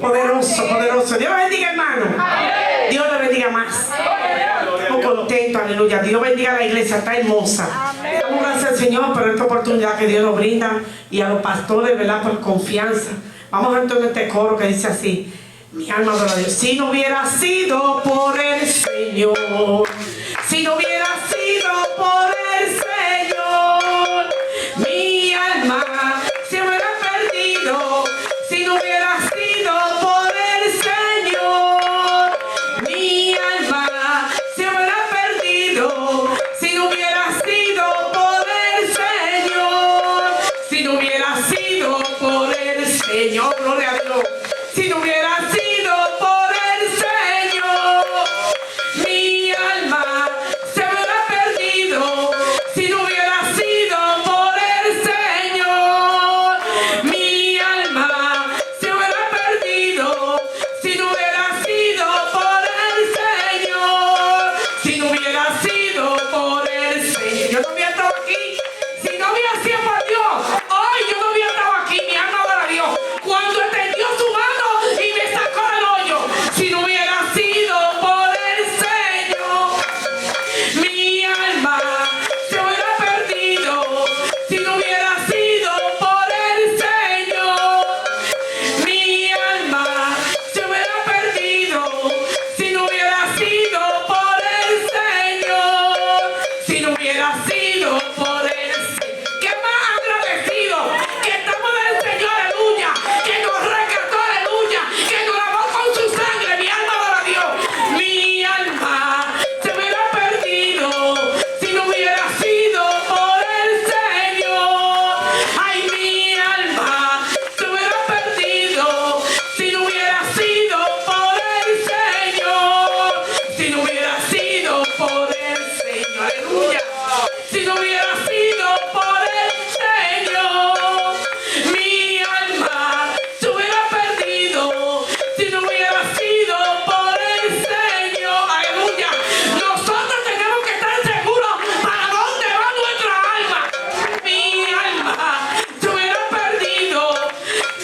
Poderoso, poderoso. Dios le bendiga, hermano. Dios le bendiga más. Estamos contentos, aleluya. Dios bendiga a la iglesia, está hermosa. Damos gracias al Señor por esta oportunidad que Dios nos brinda y a los pastores, ¿verdad?, por confianza. Vamos a entonar este coro que dice así: mi alma adora a Dios. Si no hubiera sido por el Señor, si no hubiera sido por el Señor, mi alma se hubiera perdido. Si no hubiera sido por el Señor, mi alma se hubiera perdido. Si no hubiera sido por el Señor, si no hubiera sido por el Señor, gloria a Dios. Si no hubiera sido por el Señor, mi alma se hubiera perdido. Si no hubiera sido por el Señor, mi alma se hubiera perdido. Si no hubiera sido por el Señor, si no hubiera sido por el Señor, yo no hubiera estado aquí. Si no hubiera sido por Dios, hoy yo no hubiera estado aquí. Mi alma adora a Dios. Cuando extendió su mano y me sacó del hoyo, si no hubiera sido por el Señor, mi alma se hubiera perdido. Si no hubiera sido por el Señor, mi alma se hubiera perdido. Si no hubiera sido por el Señor, si no hubiera sido por el Señor. ¿Qué más agradecido que estamos del Señor, aleluya? Que nos rescató, aleluya, que nos lavó con su sangre. Mi alma adora a Dios. Mi alma se hubiera perdido si no hubiera sido por el Señor. Ay, mi alma se hubiera perdido si no hubiera sido por el Señor. Si no hubiera sido por el Señor, aleluya. Si no hubiera sido por el Señor, mi alma se hubiera perdido. Si no hubiera sido por el Señor, aleluya. Nosotros tenemos que estar seguros para dónde va nuestra alma. Mi alma se hubiera perdido.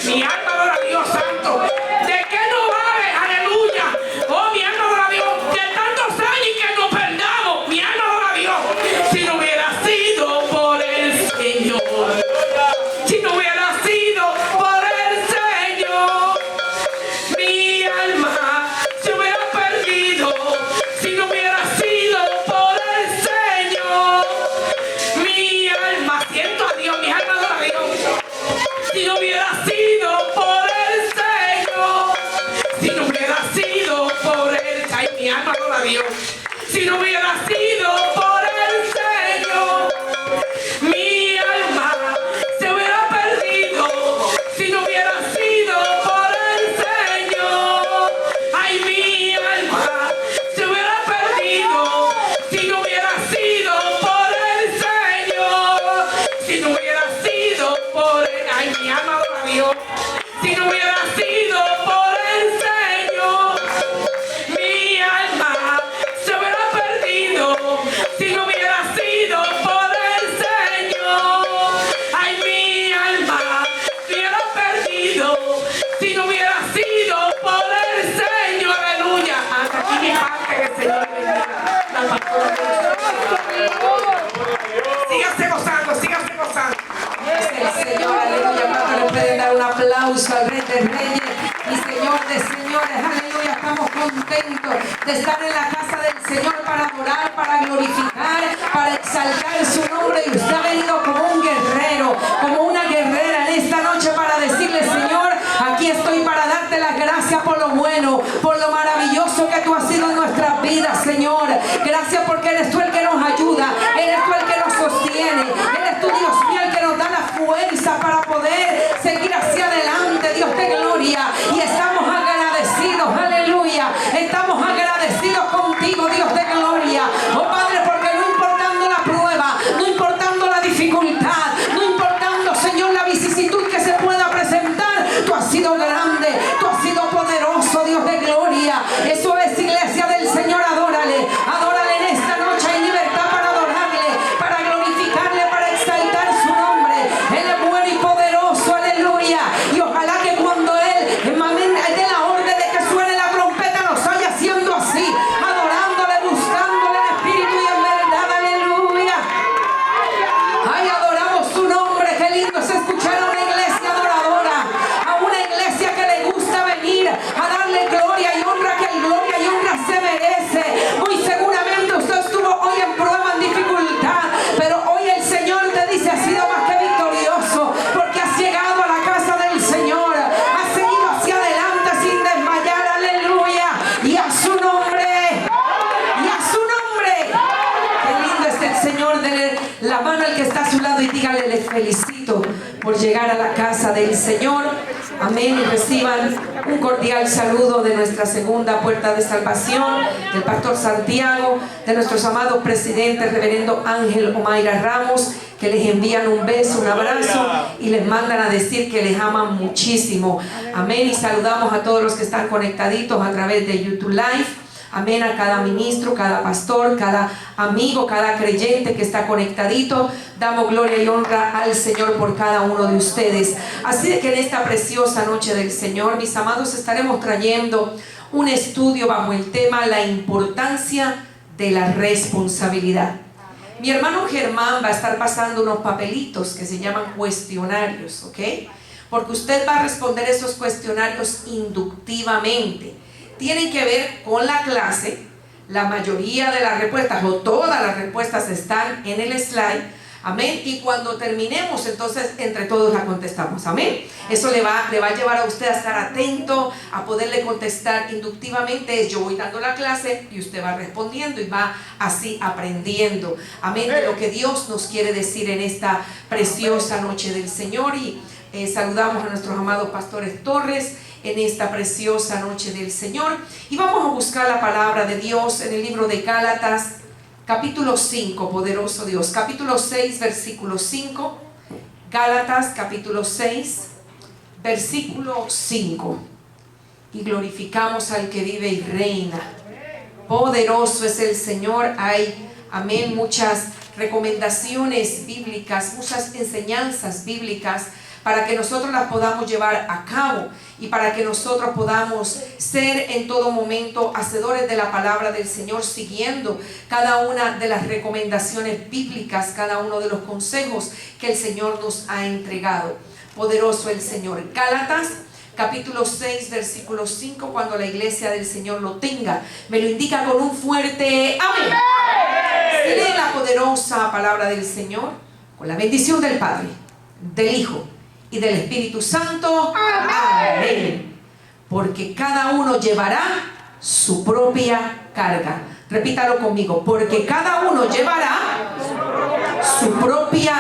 Mi alma adora a Dios santo. ¿De qué nos vale? Aleluya. Oh, mi alma adora a Dios. De tantos años que nos perdamos. Mi alma adora a Dios. Si no hubiera sido por el Señor, si no hubiera sido por el Señor, mi alma se hubiera perdido. Si no hubiera sido por el Señor, mi alma, siento a Dios, mi alma adora a Dios. Si no hubiera sido por el Señor, si no hubiera sido por el Señor, mi alma adora a Dios. Si no hubiera sido por el Señor, mi alma se hubiera perdido. Si no hubiera sido por el Señor, ay, mi alma se hubiera perdido. Si no hubiera sido por el Señor, si no hubiera sido por el, ay, mi alma adora a Dios. Si no hubiera sido por el Señor, mi alma se hubiera perdido. Si no hubiera sido por el Señor, ay, mi alma se hubiera perdido. Si no hubiera sido por el Señor, aleluya. Hasta aquí mi parte, que el Señor le bendiga. La pastora. Sígase gozando, sígase gozando. El Señor, aleluya. ¿Cuánto le pueden dar un aplauso al Rey de Reyes y Señor de Señores? Aleluya. Estamos contentos de estar en la casa del Señor para adorar, para glorificar, para exaltar su nombre. Y usted ha venido como un guerrero, como una guerrera en esta noche para decirle: Señor, aquí estoy para darte las gracias por lo bueno, por lo maravilloso que tú has sido en nuestras vidas, Señor. Gracias porque eres tú el que nos ayuda, eres tú el que nos sostiene, eres tú, Dios mío, el que nos da la fuerza para poder seguir hacia adelante, Dios de gloria. Y estamos agradecidos, aleluya. Estamos agradecidos contigo, Dios de gloria. Oh Padre, porque no importando la prueba, no importando la dificultad, no importando, Señor, la vicisitud que se pueda presentar, tú has sido grande, tú has sido poderoso, Dios de gloria. Eso es, iglesia del Señor, adórale, adórale en esta noche. Hay libertad para adorarle, para glorificarle, para exaltar su nombre. Él es bueno y poderoso, aleluya. Y ojalá que cuando Él de la dígale, les felicito por llegar a la casa del Señor. Amén. Y reciban un cordial saludo de nuestra segunda puerta de salvación, del pastor Santiago, de nuestros amados presidentes, reverendo Ángel Omaira Ramos, que les envían un beso, un abrazo y les mandan a decir que les aman muchísimo. Amén. Y saludamos a todos los que están conectaditos a través de YouTube Live. Amén, a cada ministro, cada pastor, cada amigo, cada creyente que está conectadito. Damos gloria y honra al Señor por cada uno de ustedes. Así de que en esta preciosa noche del Señor, mis amados, estaremos trayendo un estudio bajo el tema la importancia de la responsabilidad. Mi hermano Germán va a estar pasando unos papelitos que se llaman cuestionarios, ¿ok? Porque usted va a responder esos cuestionarios inductivamente. Tienen que ver con la clase. La mayoría de las respuestas o todas las respuestas están en el slide. Amén. Y cuando terminemos, entonces entre todos la contestamos. Amén. Eso le va a llevar a usted a estar atento, a poderle contestar inductivamente. Yo voy dando la clase y usted va respondiendo y va así aprendiendo. Amén. De lo que Dios nos quiere decir en esta preciosa noche del Señor. Y saludamos a nuestros amados pastores Torres en esta preciosa noche del Señor. Y vamos a buscar la palabra de Dios en el libro de Gálatas, capítulo 5, poderoso Dios, capítulo 6, versículo 5. Gálatas, capítulo 6, versículo 5. Y glorificamos al que vive y reina. Poderoso es el Señor. Hay, amén, muchas recomendaciones bíblicas, muchas enseñanzas bíblicas para que nosotros las podamos llevar a cabo y para que nosotros podamos ser en todo momento hacedores de la palabra del Señor, siguiendo cada una de las recomendaciones bíblicas, cada uno de los consejos que el Señor nos ha entregado. Poderoso el Señor. Gálatas capítulo 6, versículo 5, cuando la iglesia del Señor lo tenga, me lo indica con un fuerte amén. Se lee la poderosa palabra del Señor con la bendición del Padre, del Hijo y del Espíritu Santo. Amén. Porque cada uno llevará su propia carga. Repítalo conmigo. Porque cada uno llevará su propia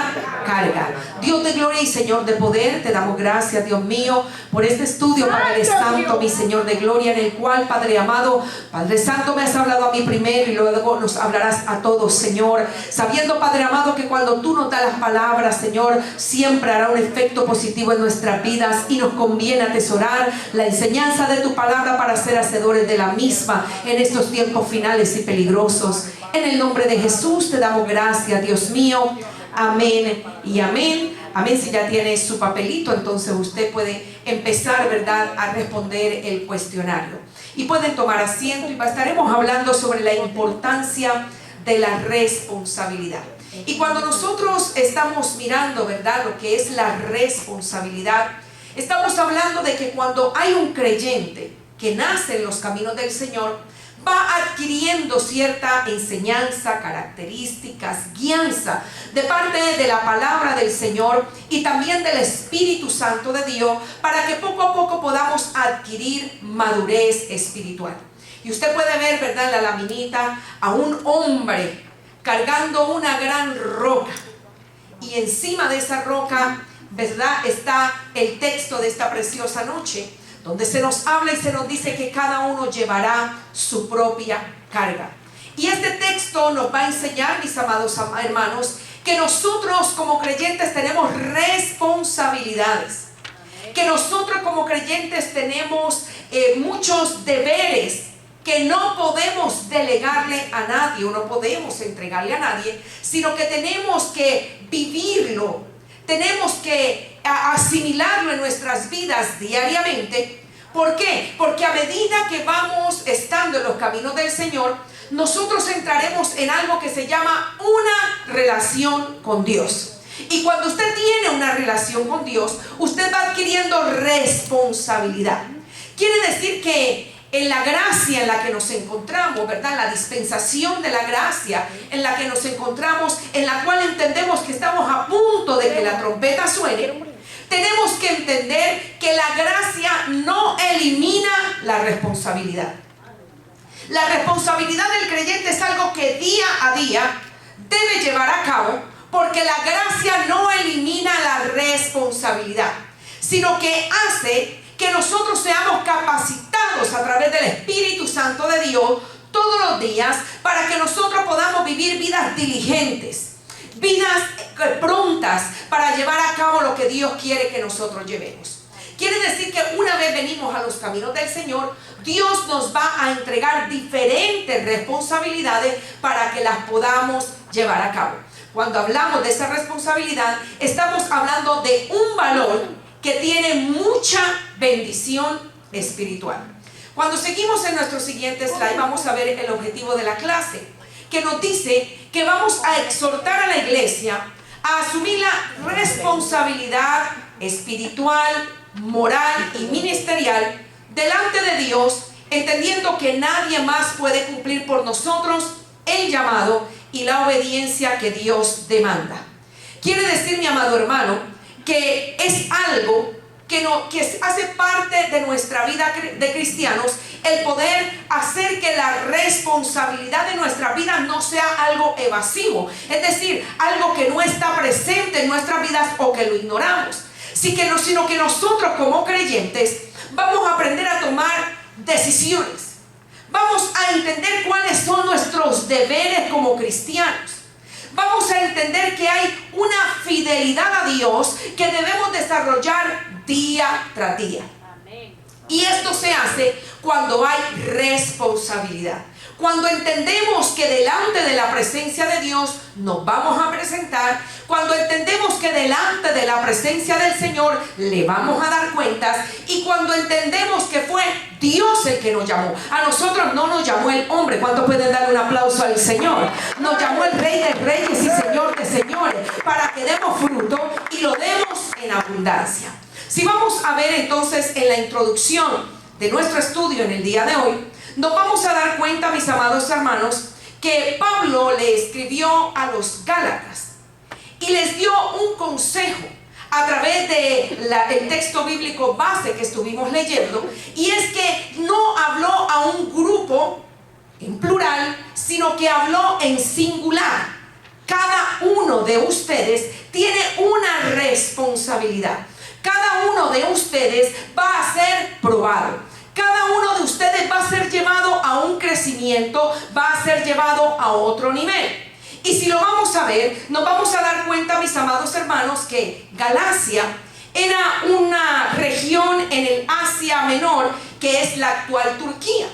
carga. Dios de gloria y Señor de poder, te damos gracias, Dios mío, por este estudio, Padre Santo, mi Señor de gloria, en el cual, Padre amado, Padre Santo, me has hablado a mí primero y luego nos hablarás a todos, Señor, sabiendo, Padre amado, que cuando tú nos das las palabras, Señor, siempre hará un efecto positivo en nuestras vidas y nos conviene atesorar la enseñanza de tu palabra para ser hacedores de la misma en estos tiempos finales y peligrosos. En el nombre de Jesús te damos gracias, Dios mío. Amén y amén. Amén. Si ya tiene su papelito, entonces usted puede empezar, ¿verdad?, a responder el cuestionario. Y pueden tomar asiento y estaremos hablando sobre la importancia de la responsabilidad. Y cuando nosotros estamos mirando, ¿verdad?, lo que es la responsabilidad, estamos hablando de que cuando hay un creyente que nace en los caminos del Señor, va adquiriendo cierta enseñanza, características, guianza de parte de la palabra del Señor y también del Espíritu Santo de Dios, para que poco a poco podamos adquirir madurez espiritual. Y usted puede ver, ¿verdad?, en la laminita a un hombre cargando una gran roca, y encima de esa roca, ¿verdad?, está el texto de esta preciosa noche, donde se nos habla y se nos dice que cada uno llevará su propia carga. Y este texto nos va a enseñar, mis amados hermanos, que nosotros como creyentes tenemos responsabilidades, que nosotros como creyentes tenemos muchos deberes que no podemos delegarle a nadie o no podemos entregarle a nadie, sino que tenemos que vivirlo. Tenemos que asimilarlo en nuestras vidas diariamente. ¿Por qué? Porque a medida que vamos estando en los caminos del Señor, nosotros entraremos en algo que se llama una relación con Dios. Y cuando usted tiene una relación con Dios, usted va adquiriendo responsabilidad. Quiere decir que en la gracia en la que nos encontramos, ¿verdad?, la dispensación de la gracia en la que nos encontramos, en la cual entendemos que estamos a punto de que la trompeta suene, tenemos que entender que la gracia no elimina la responsabilidad. La responsabilidad del creyente es algo que día a día debe llevar a cabo, Porque la gracia no elimina la responsabilidad, sino que hace que nosotros seamos capacitados a través del Espíritu Santo de Dios todos los días para que nosotros podamos vivir vidas diligentes, vidas prontas para llevar a cabo lo que Dios quiere que nosotros llevemos. Quiere decir que una vez venimos a los caminos del Señor, Dios nos va a entregar diferentes responsabilidades para que las podamos llevar a cabo. Cuando hablamos de esa responsabilidad, estamos hablando de un valor que tiene mucha bendición espiritual. Cuando seguimos en nuestro siguiente slide, vamos a ver el objetivo de la clase, que nos dice que vamos a exhortar a la iglesia a asumir la responsabilidad espiritual, moral y ministerial delante de Dios, entendiendo que nadie más puede cumplir por nosotros el llamado y la obediencia que Dios demanda. Quiere decir, mi amado hermano, que es algo que hace parte de nuestra vida de cristianos, el poder hacer que la responsabilidad de nuestra vida no sea algo evasivo, es decir, algo que no está presente en nuestras vidas o que lo ignoramos, sino que nosotros como creyentes vamos a aprender a tomar decisiones. Vamos a entender cuáles son nuestros deberes como cristianos. Vamos a entender que hay una fidelidad a Dios que debemos desarrollar día tras día. Y esto se hace cuando hay responsabilidad. Cuando entendemos que delante de la presencia de Dios nos vamos a presentar, cuando entendemos que delante de la presencia del Señor le vamos a dar cuentas, y cuando entendemos que fue Dios el que nos llamó. A nosotros no nos llamó el hombre. ¿Cuántos pueden dar un aplauso al Señor? Nos llamó el Rey de Reyes y Señor de Señores para que demos fruto y lo demos en abundancia. Si vamos a ver entonces en la introducción de nuestro estudio en el día de hoy, nos vamos a dar cuenta, mis amados hermanos, que Pablo le escribió a los Gálatas y les dio un consejo a través del texto bíblico base que estuvimos leyendo, y es que no habló a un grupo en plural, sino que habló en singular. Cada uno de ustedes tiene una responsabilidad. Cada uno de ustedes va a ser probado. Cada uno de ustedes va a ser llevado a un crecimiento, va a ser llevado a otro nivel. Y si lo vamos a ver, nos vamos a dar cuenta, mis amados hermanos, que Galacia era una región en el Asia Menor, que es la actual Turquía.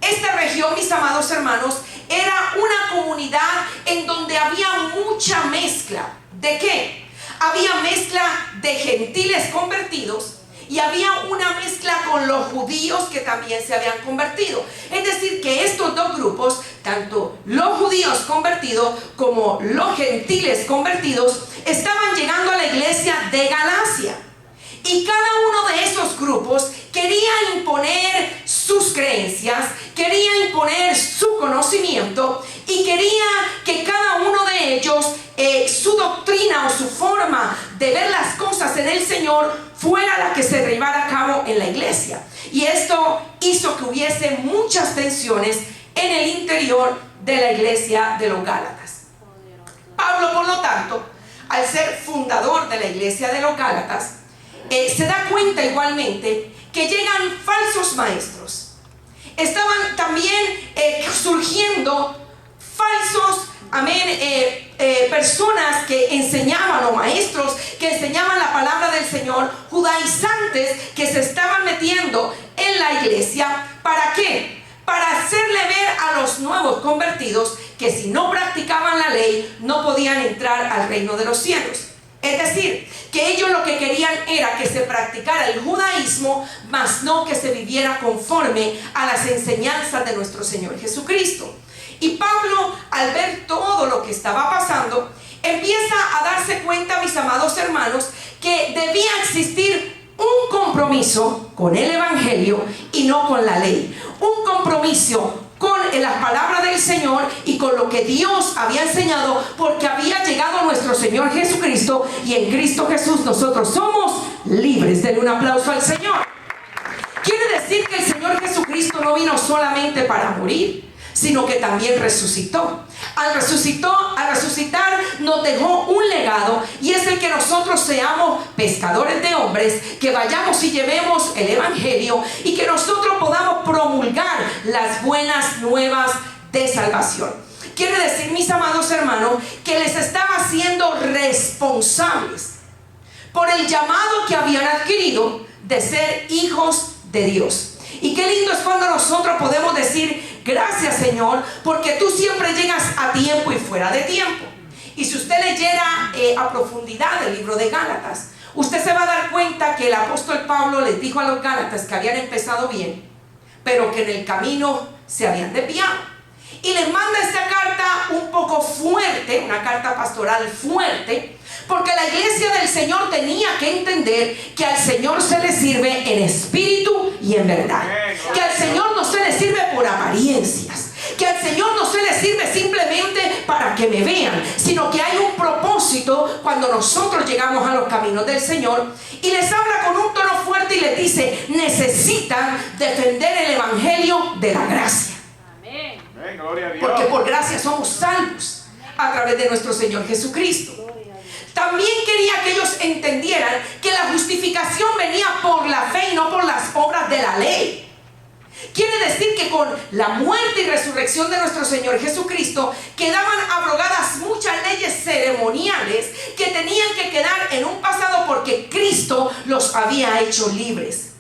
Esta región, mis amados hermanos, era una comunidad en donde había mucha mezcla. ¿De qué? Había mezcla de gentiles convertidos y había una mezcla con los judíos que también se habían convertido. Es decir, que estos dos grupos, tanto los judíos convertidos como los gentiles convertidos, estaban llegando a la iglesia de Galacia. Y cada uno de esos grupos quería imponer sus creencias, quería imponer su conocimiento y quería que cada uno de ellos, su doctrina o su forma de ver las cosas en el Señor fuera la que se llevara a cabo en la iglesia. Y esto hizo que hubiese muchas tensiones en el interior de la iglesia de los Gálatas. Pablo, por lo tanto, al ser fundador de la iglesia de los Gálatas, se da cuenta igualmente que llegan falsos maestros. Estaban también surgiendo falsos, personas que enseñaban, o maestros que enseñaban la palabra del Señor, judaizantes que se estaban metiendo en la iglesia. ¿Para qué? Para hacerle ver a los nuevos convertidos que si no practicaban la ley no podían entrar al reino de los cielos. Es decir, que ellos lo que querían era que se practicara el judaísmo, mas no que se viviera conforme a las enseñanzas de nuestro Señor Jesucristo. Y Pablo, al ver todo lo que estaba pasando, empieza a darse cuenta, mis amados hermanos, que debía existir un compromiso con el Evangelio y no con la ley. Un compromiso con las palabras del Señor y con lo que Dios había enseñado, porque había llegado nuestro Señor Jesucristo y en Cristo Jesús nosotros somos libres. Denle un aplauso al Señor. Quiere decir que el Señor Jesucristo no vino solamente para morir, sino que también resucitó. Al resucitar nos dejó un legado, y es el que nosotros seamos pescadores de hombres, que vayamos y llevemos el evangelio y que nosotros podamos promulgar las buenas nuevas de salvación. Quiere decir, mis amados hermanos, que les estaba haciendo responsables por el llamado que habían adquirido de ser hijos de Dios. Y qué lindo es cuando nosotros podemos decir: gracias, Señor, porque tú siempre llegas a tiempo y fuera de tiempo. Y si usted leyera a profundidad el libro de Gálatas, usted se va a dar cuenta que el apóstol Pablo les dijo a los Gálatas que habían empezado bien, pero que en el camino se habían desviado. Y les manda esta carta un poco fuerte, una carta pastoral fuerte, porque la iglesia del Señor tenía que entender que al Señor se le sirve en espíritu y en verdad. Que al Señor no se le sirve por apariencias. Que al Señor no se le sirve simplemente para que me vean, sino que hay un propósito cuando nosotros llegamos a los caminos del Señor. Y les habla con un tono fuerte y les dice: necesitan defender el evangelio de la gracia. Gloria a Dios. Porque por gracia somos salvos a través de nuestro Señor Jesucristo. También quería que ellos entendieran que la justificación venía por la fe y no por las obras de la ley. Quiere decir que con la muerte y resurrección de nuestro Señor Jesucristo quedaban abrogadas muchas leyes ceremoniales que tenían que quedar en un pasado, porque Cristo los había hecho libres.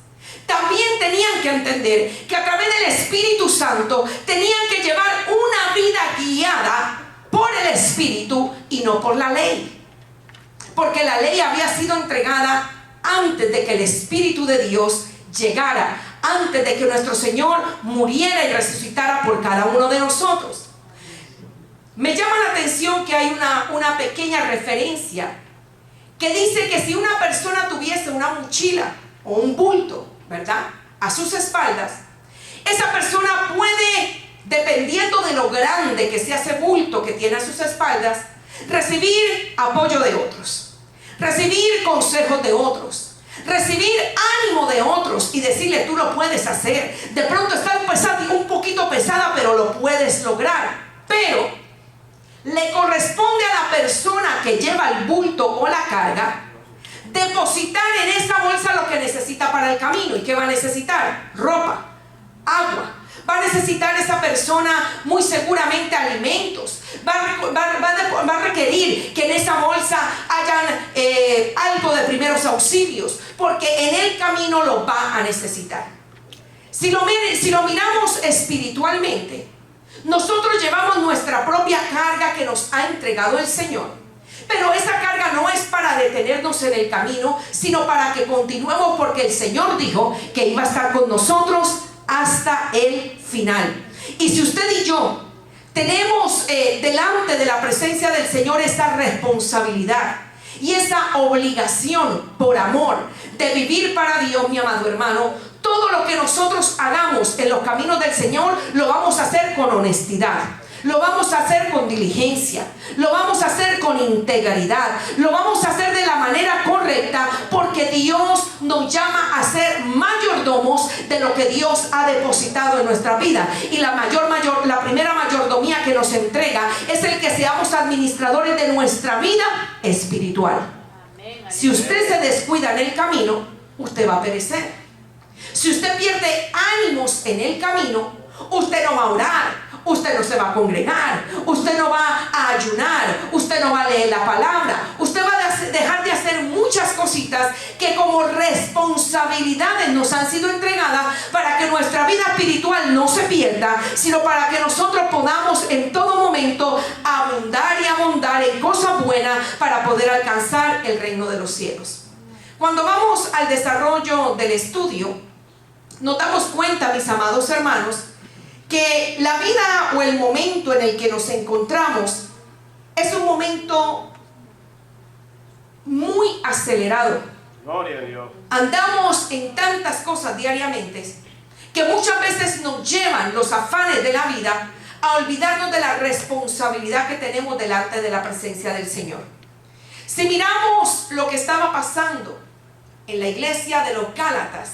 También tenían que entender que a través del Espíritu Santo tenían que llevar una vida guiada por el Espíritu y no por la ley, porque la ley había sido entregada antes de que el Espíritu de Dios llegara, antes de que nuestro Señor muriera y resucitara por cada uno de nosotros. Me llama la atención que hay una pequeña referencia que dice que si una persona tuviese una mochila o un bulto, ¿verdad?, a sus espaldas, esa persona puede, dependiendo de lo grande que sea ese bulto que tiene a sus espaldas, recibir apoyo de otros, recibir consejos de otros, recibir ánimo de otros y decirle: tú lo puedes hacer. De pronto está un poquito pesada, pero lo puedes lograr. Pero le corresponde a la persona que lleva el bulto o la carga depositar en esa bolsa lo que necesita para el camino. ¿Y qué va a necesitar? Ropa, agua. Va a necesitar esa persona muy seguramente alimentos. Va a requerir que en esa bolsa hayan algo de primeros auxilios, porque en el camino lo va a necesitar. Si lo miramos espiritualmente, nosotros llevamos nuestra propia carga que nos ha entregado el Señor. Pero esa carga no es para detenernos en el camino, sino para que continuemos, porque el Señor dijo que iba a estar con nosotros hasta el final. Y si usted y yo tenemos delante de la presencia del Señor esa responsabilidad y esa obligación por amor de vivir para Dios, mi amado hermano, todo lo que nosotros hagamos en los caminos del Señor lo vamos a hacer con honestidad. Lo vamos a hacer con diligencia, lo vamos a hacer con integridad, lo vamos a hacer de la manera correcta, porque Dios nos llama a ser mayordomos de lo que Dios ha depositado en nuestra vida. Y la primera mayordomía que nos entrega es el que seamos administradores de nuestra vida espiritual. Si usted se descuida en el camino, usted va a perecer. Si usted pierde ánimos en el camino, usted no va a orar, usted no se va a congregar, usted no va a ayunar, usted no va a leer la palabra, usted va a dejar de hacer muchas cositas que como responsabilidades nos han sido entregadas para que nuestra vida espiritual no se pierda, sino para que nosotros podamos en todo momento abundar y abundar en cosas buenas para poder alcanzar el reino de los cielos. Cuando vamos al desarrollo del estudio, nos damos cuenta, mis amados hermanos, que la vida o el momento en el que nos encontramos es un momento muy acelerado. Gloria a Dios. Andamos en tantas cosas diariamente que muchas veces nos llevan los afanes de la vida a olvidarnos de la responsabilidad que tenemos delante de la presencia del Señor. Si miramos lo que estaba pasando en la iglesia de los Gálatas,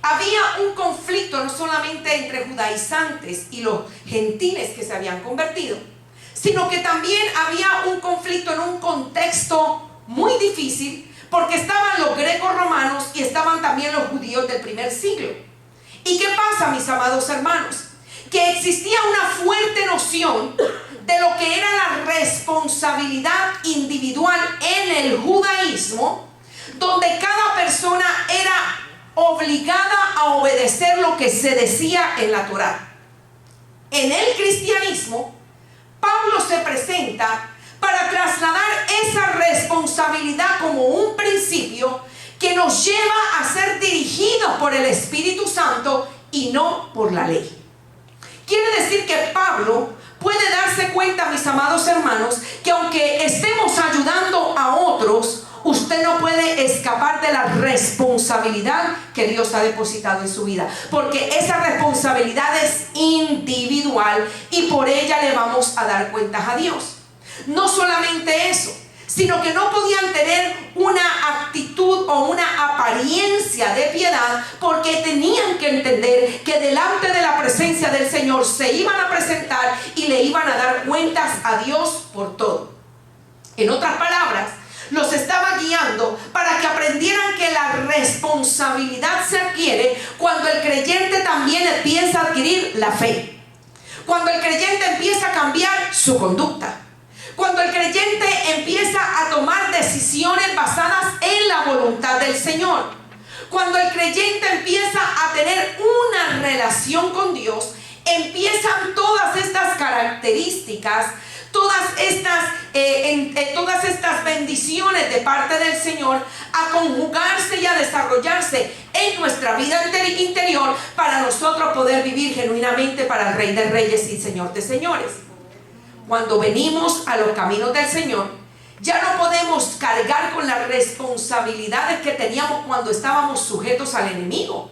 había un conflicto no solamente entre judaizantes y los gentiles que se habían convertido, sino que también había un conflicto en un contexto muy difícil, porque estaban los greco romanos y estaban también los judíos del primer siglo. ¿Y qué pasa, mis amados hermanos? Que existía una fuerte noción de lo que era la responsabilidad individual en el judaísmo, donde cada persona era obligada a obedecer lo que se decía en la Torá. En el cristianismo, Pablo se presenta para trasladar esa responsabilidad como un principio que nos lleva a ser dirigidos por el Espíritu Santo y no por la ley. Quiere decir que Pablo puede darse cuenta, mis amados hermanos, que aunque estemos ayudando a otros, usted no puede escapar de la responsabilidad que Dios ha depositado en su vida, porque esa responsabilidad es individual y por ella le vamos a dar cuentas a Dios. No solamente eso, sino que no podían tener una actitud o una apariencia de piedad, porque tenían que entender que delante de la presencia del Señor se iban a presentar y le iban a dar cuentas a Dios por todo. En otras palabras, los estaba guiando para que aprendieran que la responsabilidad se adquiere cuando el creyente también empieza a adquirir la fe, cuando el creyente empieza a cambiar su conducta, cuando el creyente empieza a tomar decisiones basadas en la voluntad del Señor, cuando el creyente empieza a tener una relación con Dios, empiezan todas estas características, todas estas bendiciones de parte del Señor a conjugarse y a desarrollarse en nuestra vida interior para nosotros poder vivir genuinamente para el Rey de Reyes y Señor de Señores. Cuando venimos a los caminos del Señor, ya no podemos cargar con las responsabilidades que teníamos cuando estábamos sujetos al enemigo,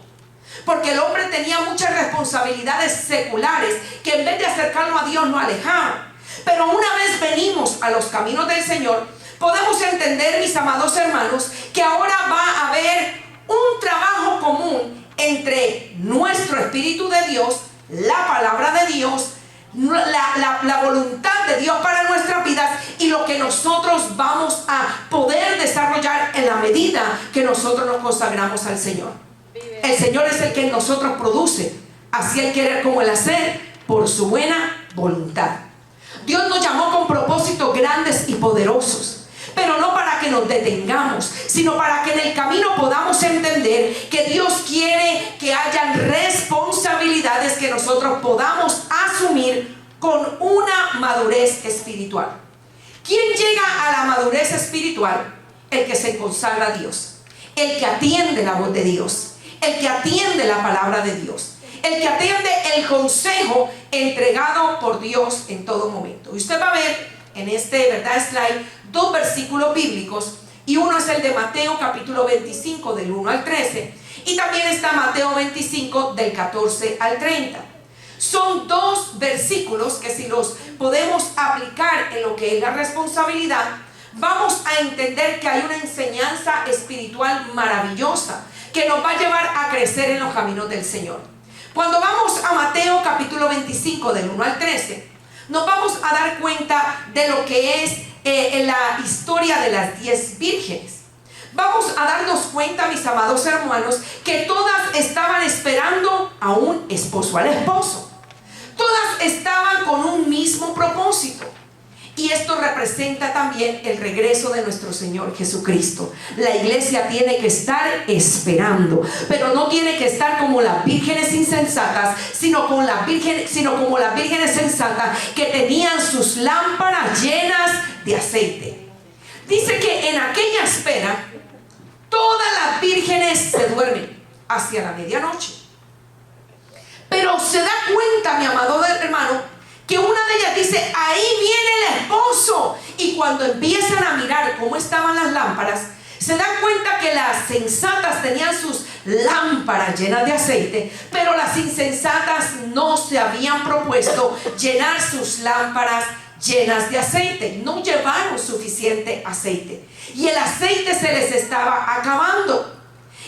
porque el hombre tenía muchas responsabilidades seculares que en vez de acercarlo a Dios nos alejaban. Pero una vez venimos a los caminos del Señor, podemos entender, mis amados hermanos, que ahora va a haber un trabajo común entre nuestro Espíritu de Dios, la palabra de Dios, la voluntad de Dios para nuestras vidas y lo que nosotros vamos a poder desarrollar en la medida que nosotros nos consagramos al Señor. El Señor es el que en nosotros produce así el querer como el hacer por su buena voluntad. Dios nos llamó con propósitos grandes y poderosos, pero no para que nos detengamos, sino para que en el camino podamos entender que Dios quiere que hayan responsabilidades que nosotros podamos asumir con una madurez espiritual. ¿Quién llega a la madurez espiritual? El que se consagra a Dios, el que atiende la voz de Dios, el que atiende la palabra de Dios, el que atiende el consejo entregado por Dios en todo momento. Y usted va a ver en este slide dos versículos bíblicos, y uno es el de Mateo capítulo 25 del 1 al 13, y también está Mateo 25 del 14 al 30. Son dos versículos que si los podemos aplicar en lo que es la responsabilidad, vamos a entender que hay una enseñanza espiritual maravillosa que nos va a llevar a crecer en los caminos del Señor. Cuando vamos a Mateo capítulo 25 del 1 al 13, nos vamos a dar cuenta de lo que es la historia de las 10 vírgenes. Vamos a darnos cuenta, mis amados hermanos, que todas estaban esperando a un esposo, al esposo. Todas estaban con un mismo propósito. Y esto representa también el regreso de nuestro Señor Jesucristo. La iglesia tiene que estar esperando, pero no tiene que estar como las vírgenes insensatas, sino como las vírgenes sensatas que tenían sus lámparas llenas de aceite. Dice que en aquella espera todas las vírgenes se duermen hacia la medianoche. Pero se da cuenta, mi amado hermano, que una de ellas dice: ahí viene el esposo. Y cuando empiezan a mirar cómo estaban las lámparas, se dan cuenta que las sensatas tenían sus lámparas llenas de aceite, pero las insensatas no se habían propuesto llenar sus lámparas llenas de aceite. No llevaron suficiente aceite y el aceite se les estaba acabando.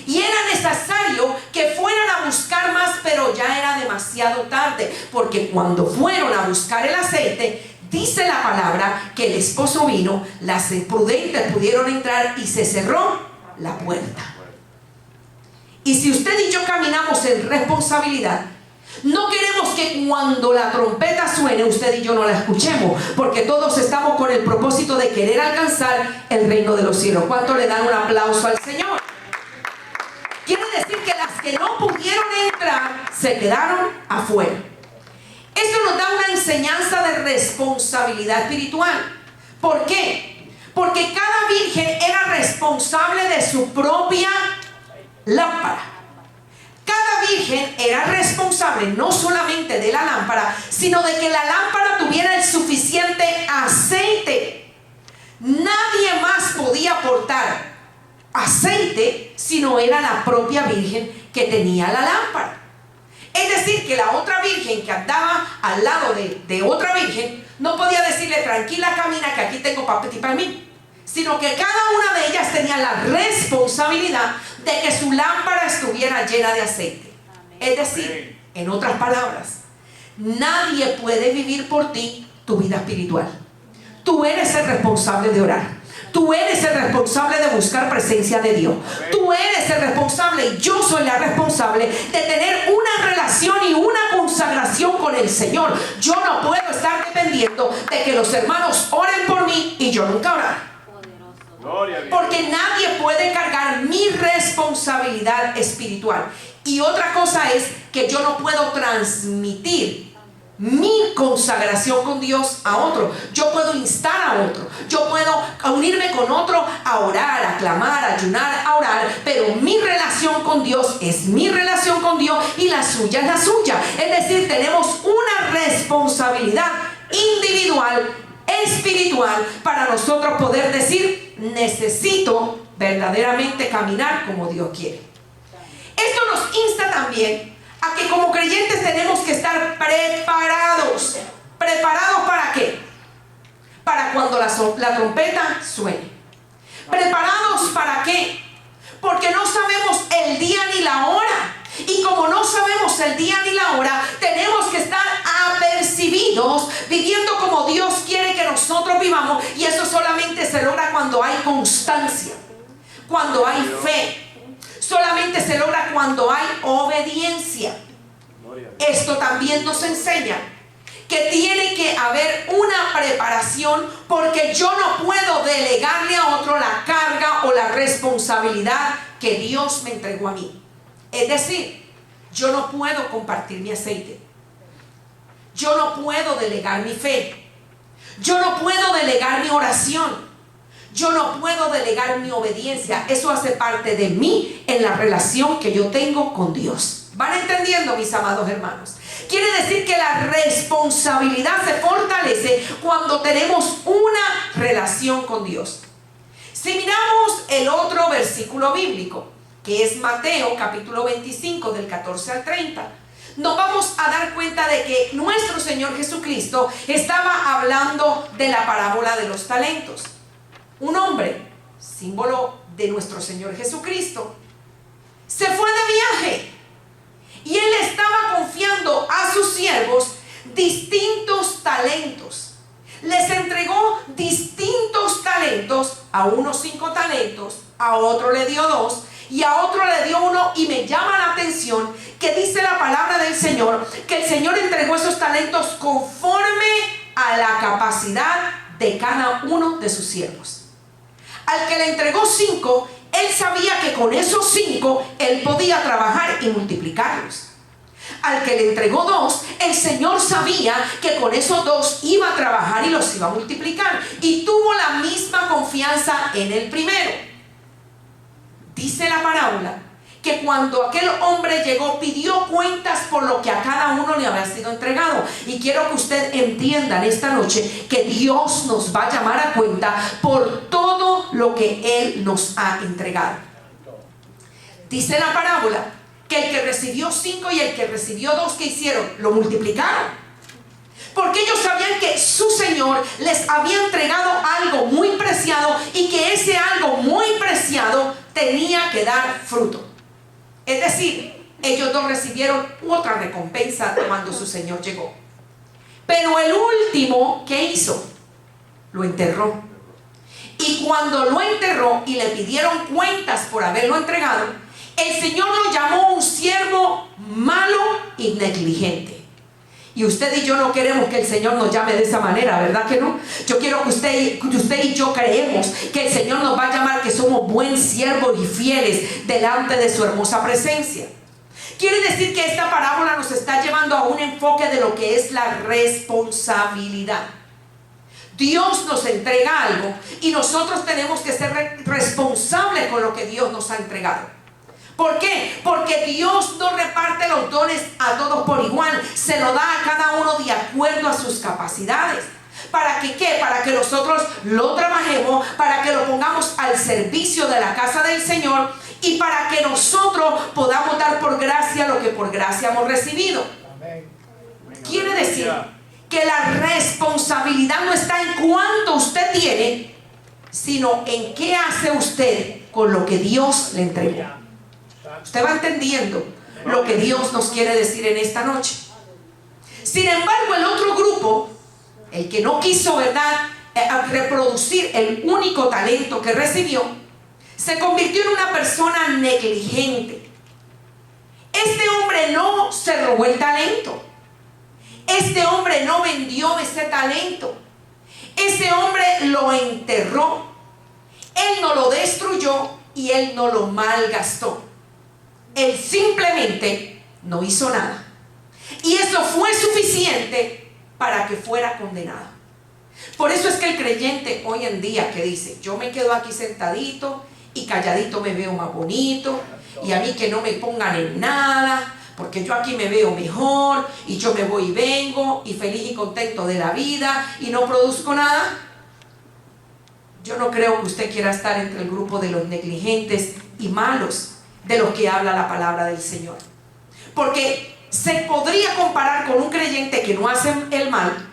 Y era necesario que fueran a buscar más, pero ya era demasiado tarde, porque cuando fueron a buscar el aceite, dice la palabra que el esposo vino, las prudentes pudieron entrar y se cerró la puerta. Y si usted y yo caminamos en responsabilidad, no queremos que cuando la trompeta suene usted y yo no la escuchemos, porque todos estamos con el propósito de querer alcanzar el reino de los cielos. ¿Cuánto le dan un aplauso al Señor? Quiere decir que las que no pudieron entrar se quedaron afuera. Esto nos da una enseñanza de responsabilidad espiritual. ¿Por qué? Porque cada virgen era responsable de su propia lámpara. Cada virgen era responsable no solamente de la lámpara, sino de que la lámpara tuviera el suficiente aceite. Nadie más podía aportar aceite si no era la propia virgen que tenía la lámpara. Es decir, que la otra virgen que andaba al lado de otra virgen no podía decirle: tranquila, camina, que aquí tengo para mí. Sino que cada una de ellas tenía la responsabilidad de que su lámpara estuviera llena de aceite. Es decir, en otras palabras, nadie puede vivir por ti tu vida espiritual. Tú eres el responsable de orar. Tú eres el responsable de buscar presencia de Dios. Tú eres el responsable, y yo soy la responsable de tener una relación y una consagración con el Señor. Yo no puedo estar dependiendo de que los hermanos oren por mí y yo nunca orar. Porque nadie puede cargar mi responsabilidad espiritual. Y otra cosa es que yo no puedo transmitir mi consagración con Dios a otro. Yo puedo instar a otro, yo puedo unirme con otro a orar, a clamar, a ayunar, a orar, pero mi relación con Dios es mi relación con Dios y la suya es la suya. Es decir, tenemos una responsabilidad individual, espiritual, para nosotros poder decir: necesito verdaderamente caminar como Dios quiere. Esto nos insta también a que como creyentes tenemos que estar preparados. ¿Preparados para qué? Para cuando la trompeta suene. ¿Preparados para qué? Porque no sabemos el día ni la hora. Y como no sabemos el día ni la hora, tenemos que estar apercibidos, viviendo como Dios quiere que nosotros vivamos. Y eso solamente se logra cuando hay constancia, cuando hay fe. Solamente se logra cuando hay obediencia. Esto también nos enseña que tiene que haber una preparación, porque yo no puedo delegarle a otro la carga o la responsabilidad que Dios me entregó a mí. Es decir, yo no puedo compartir mi aceite. Yo no puedo delegar mi fe. Yo no puedo delegar mi oración. Yo no puedo delegar mi obediencia. Eso hace parte de mí en la relación que yo tengo con Dios. ¿Van entendiendo, mis amados hermanos? Quiere decir que la responsabilidad se fortalece cuando tenemos una relación con Dios. Si miramos el otro versículo bíblico, que es Mateo capítulo 25 del 14 al 30, nos vamos a dar cuenta de que nuestro Señor Jesucristo estaba hablando de la parábola de los talentos. Un hombre, símbolo de nuestro Señor Jesucristo, se fue de viaje y él estaba confiando a sus siervos distintos talentos. Les entregó distintos talentos. A unos 5 talentos, a otro le dio 2 y a otro le dio 1. Y me llama la atención que dice la palabra del Señor que el Señor entregó esos talentos conforme a la capacidad de cada uno de sus siervos. Al que le entregó 5, él sabía que con esos 5 él podía trabajar y multiplicarlos. Al que le entregó 2, el Señor sabía que con esos 2 iba a trabajar y los iba a multiplicar, y tuvo la misma confianza en el primero. Dice la parábola que cuando aquel hombre llegó, pidió cuentas por lo que a cada uno le había sido entregado. Y quiero que usted entienda en esta noche que Dios nos va a llamar a cuenta por todo lo que Él nos ha entregado. Dice la parábola que el que recibió 5 y el que recibió 2, ¿qué hicieron? Lo multiplicaron. Porque ellos sabían que su Señor les había entregado algo muy preciado y que ese algo muy preciado tenía que dar fruto. Es decir, ellos dos recibieron otra recompensa cuando su Señor llegó. Pero el último, ¿qué hizo? Lo enterró. Y cuando lo enterró y le pidieron cuentas por haberlo entregado, el Señor lo llamó un siervo malo y negligente. Y usted y yo no queremos que el Señor nos llame de esa manera, ¿verdad que no? Yo quiero que usted y yo creemos que el Señor nos va a llamar que somos buen siervos y fieles delante de su hermosa presencia. Quiere decir que esta parábola nos está llevando a un enfoque de lo que es la responsabilidad. Dios nos entrega algo y nosotros tenemos que ser responsables con lo que Dios nos ha entregado. ¿Por qué? Porque Dios no reparte los dones a todos por igual. Se lo da a cada uno de acuerdo a sus capacidades. ¿Para que qué? Para que nosotros lo trabajemos, para que lo pongamos al servicio de la casa del Señor y para que nosotros podamos dar por gracia lo que por gracia hemos recibido. Quiere decir que la responsabilidad no está en cuánto usted tiene, sino en qué hace usted con lo que Dios le entregó. Usted va entendiendo lo que Dios nos quiere decir en esta noche. Sin embargo, el otro grupo, el que no quiso, ¿verdad?, reproducir el único talento que recibió, se convirtió en una persona negligente. Este hombre no se robó el talento. Este hombre no vendió ese talento. Ese hombre lo enterró. Él no lo destruyó y él no lo malgastó. Él simplemente no hizo nada. Y eso fue suficiente para que fuera condenado. Por eso es que el creyente hoy en día que dice, yo me quedo aquí sentadito y calladito me veo más bonito, y a mí que no me pongan en nada, porque yo aquí me veo mejor, y yo me voy y vengo, y feliz y contento de la vida, y no produzco nada. Yo no creo que usted quiera estar entre el grupo de los negligentes y malos, de los que habla la palabra del Señor. Porque se podría comparar con un creyente que no hace el mal,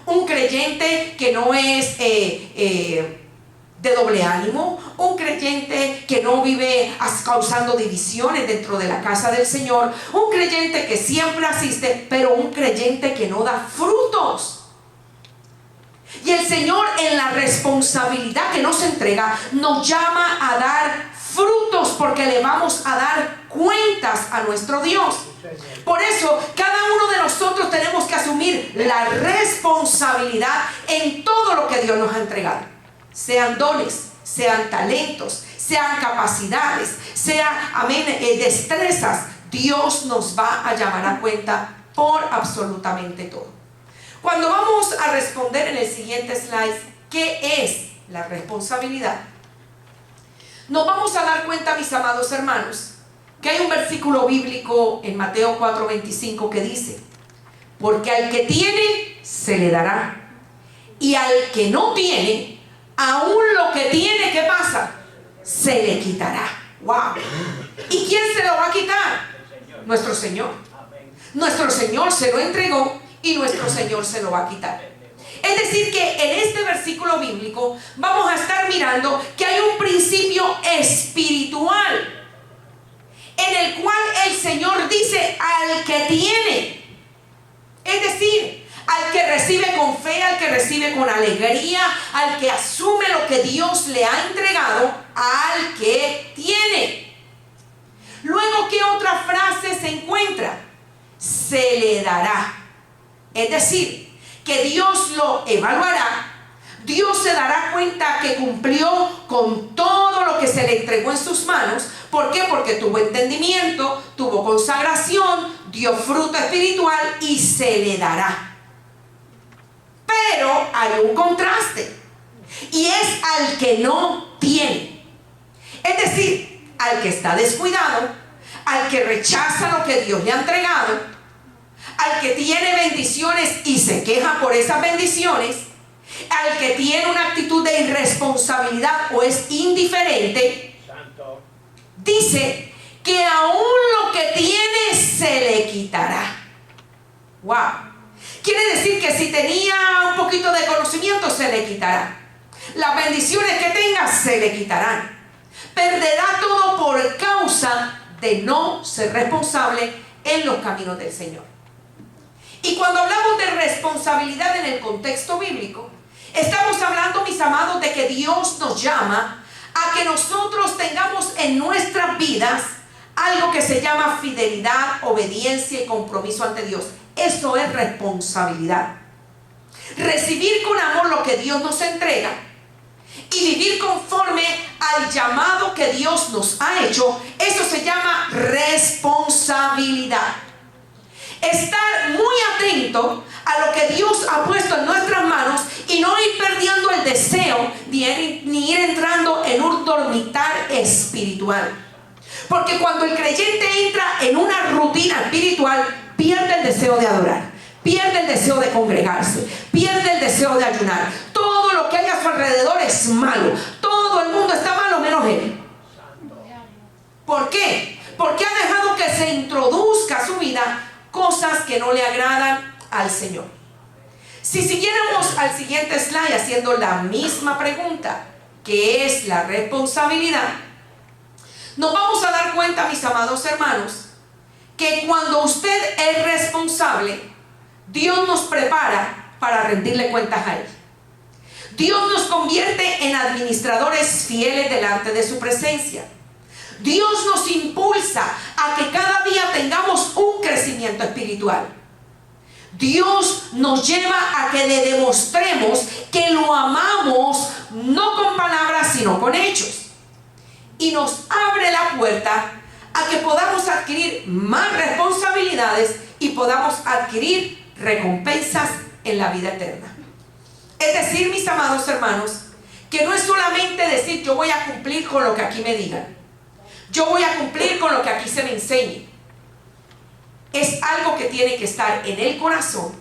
un creyente que no es de doble ánimo, un creyente que no vive causando divisiones dentro de la casa del Señor, un creyente que siempre asiste, pero un creyente que no da frutos. Y el Señor, en la responsabilidad que nos entrega, nos llama a dar frutos, porque le vamos a dar cuentas a nuestro Dios. Por eso cada uno de nosotros tenemos que asumir la responsabilidad en todo lo que Dios nos ha entregado. Sean dones, sean talentos, sean capacidades, sean, destrezas. Dios nos va a llamar a cuenta por absolutamente todo. Cuando vamos a responder en el siguiente slide, ¿qué es la responsabilidad? Nos vamos a dar cuenta, mis amados hermanos, que hay un versículo bíblico en Mateo 4:25 que dice: porque al que tiene se le dará, y al que no tiene, aún lo que tiene, ¿qué pasa? Se le quitará. ¡Wow! ¿Y quién se lo va a quitar? Nuestro Señor. Nuestro Señor se lo entregó y nuestro Señor se lo va a quitar. Es decir, que en este versículo bíblico vamos a estar mirando que hay un principio espiritual en el cual el Señor dice al que tiene. Es decir, al que recibe con fe, al que recibe con alegría, al que asume lo que Dios le ha entregado, al que tiene. Luego, ¿qué otra frase se encuentra? Se le dará. Es decir, que Dios lo evaluará. Dios se dará cuenta que cumplió con todo lo que se le entregó en sus manos. ¿Por qué? Porque tuvo entendimiento, tuvo consagración, dio fruto espiritual y se le dará. Pero hay un contraste, y es al que no tiene. Es decir, al que está descuidado, al que rechaza lo que Dios le ha entregado, al que tiene bendiciones y se queja por esas bendiciones, al que tiene una actitud de irresponsabilidad o es indiferente. Dice que aún lo que tiene se le quitará. ¡Wow! Quiere decir que si tenía un poquito de conocimiento, se le quitará. Las bendiciones que tenga, se le quitarán. Perderá todo por causa de no ser responsable en los caminos del Señor. Y cuando hablamos de responsabilidad en el contexto bíblico, estamos hablando, mis amados, de que Dios nos llama a que nosotros tengamos en nuestras vidas algo que se llama fidelidad, obediencia y compromiso ante Dios. Eso es responsabilidad. Recibir con amor lo que Dios nos entrega y vivir conforme al llamado que Dios nos ha hecho, eso se llama responsabilidad. Estar muy atento a lo que Dios ha puesto en nuestras manos y no ir perdiendo el deseo ni ir entrando en un dormitar espiritual. Porque cuando el creyente entra en una rutina espiritual, pierde el deseo de adorar, pierde el deseo de congregarse, pierde el deseo de ayunar. Todo lo que hay a su alrededor es malo. Todo el mundo está malo menos él. ¿Por qué? Porque ha dejado que se introduzca a su vida cosas que no le agradan al Señor. Si siguiéramos al siguiente slide haciendo la misma pregunta, que es la responsabilidad, nos vamos a dar cuenta, mis amados hermanos, que cuando usted es responsable, Dios nos prepara para rendirle cuentas a Él. Dios nos convierte en administradores fieles delante de su presencia. Dios nos impulsa a que cada día tengamos un crecimiento espiritual. Dios nos lleva a que le demostremos que lo amamos, no con palabras, sino con hechos. Y nos abre la puerta a que podamos adquirir más responsabilidades y podamos adquirir recompensas en la vida eterna. Es decir, mis amados hermanos, que no es solamente decir yo voy a cumplir con lo que aquí me digan, yo voy a cumplir con lo que aquí se me enseñe. Es algo que tiene que estar en el corazón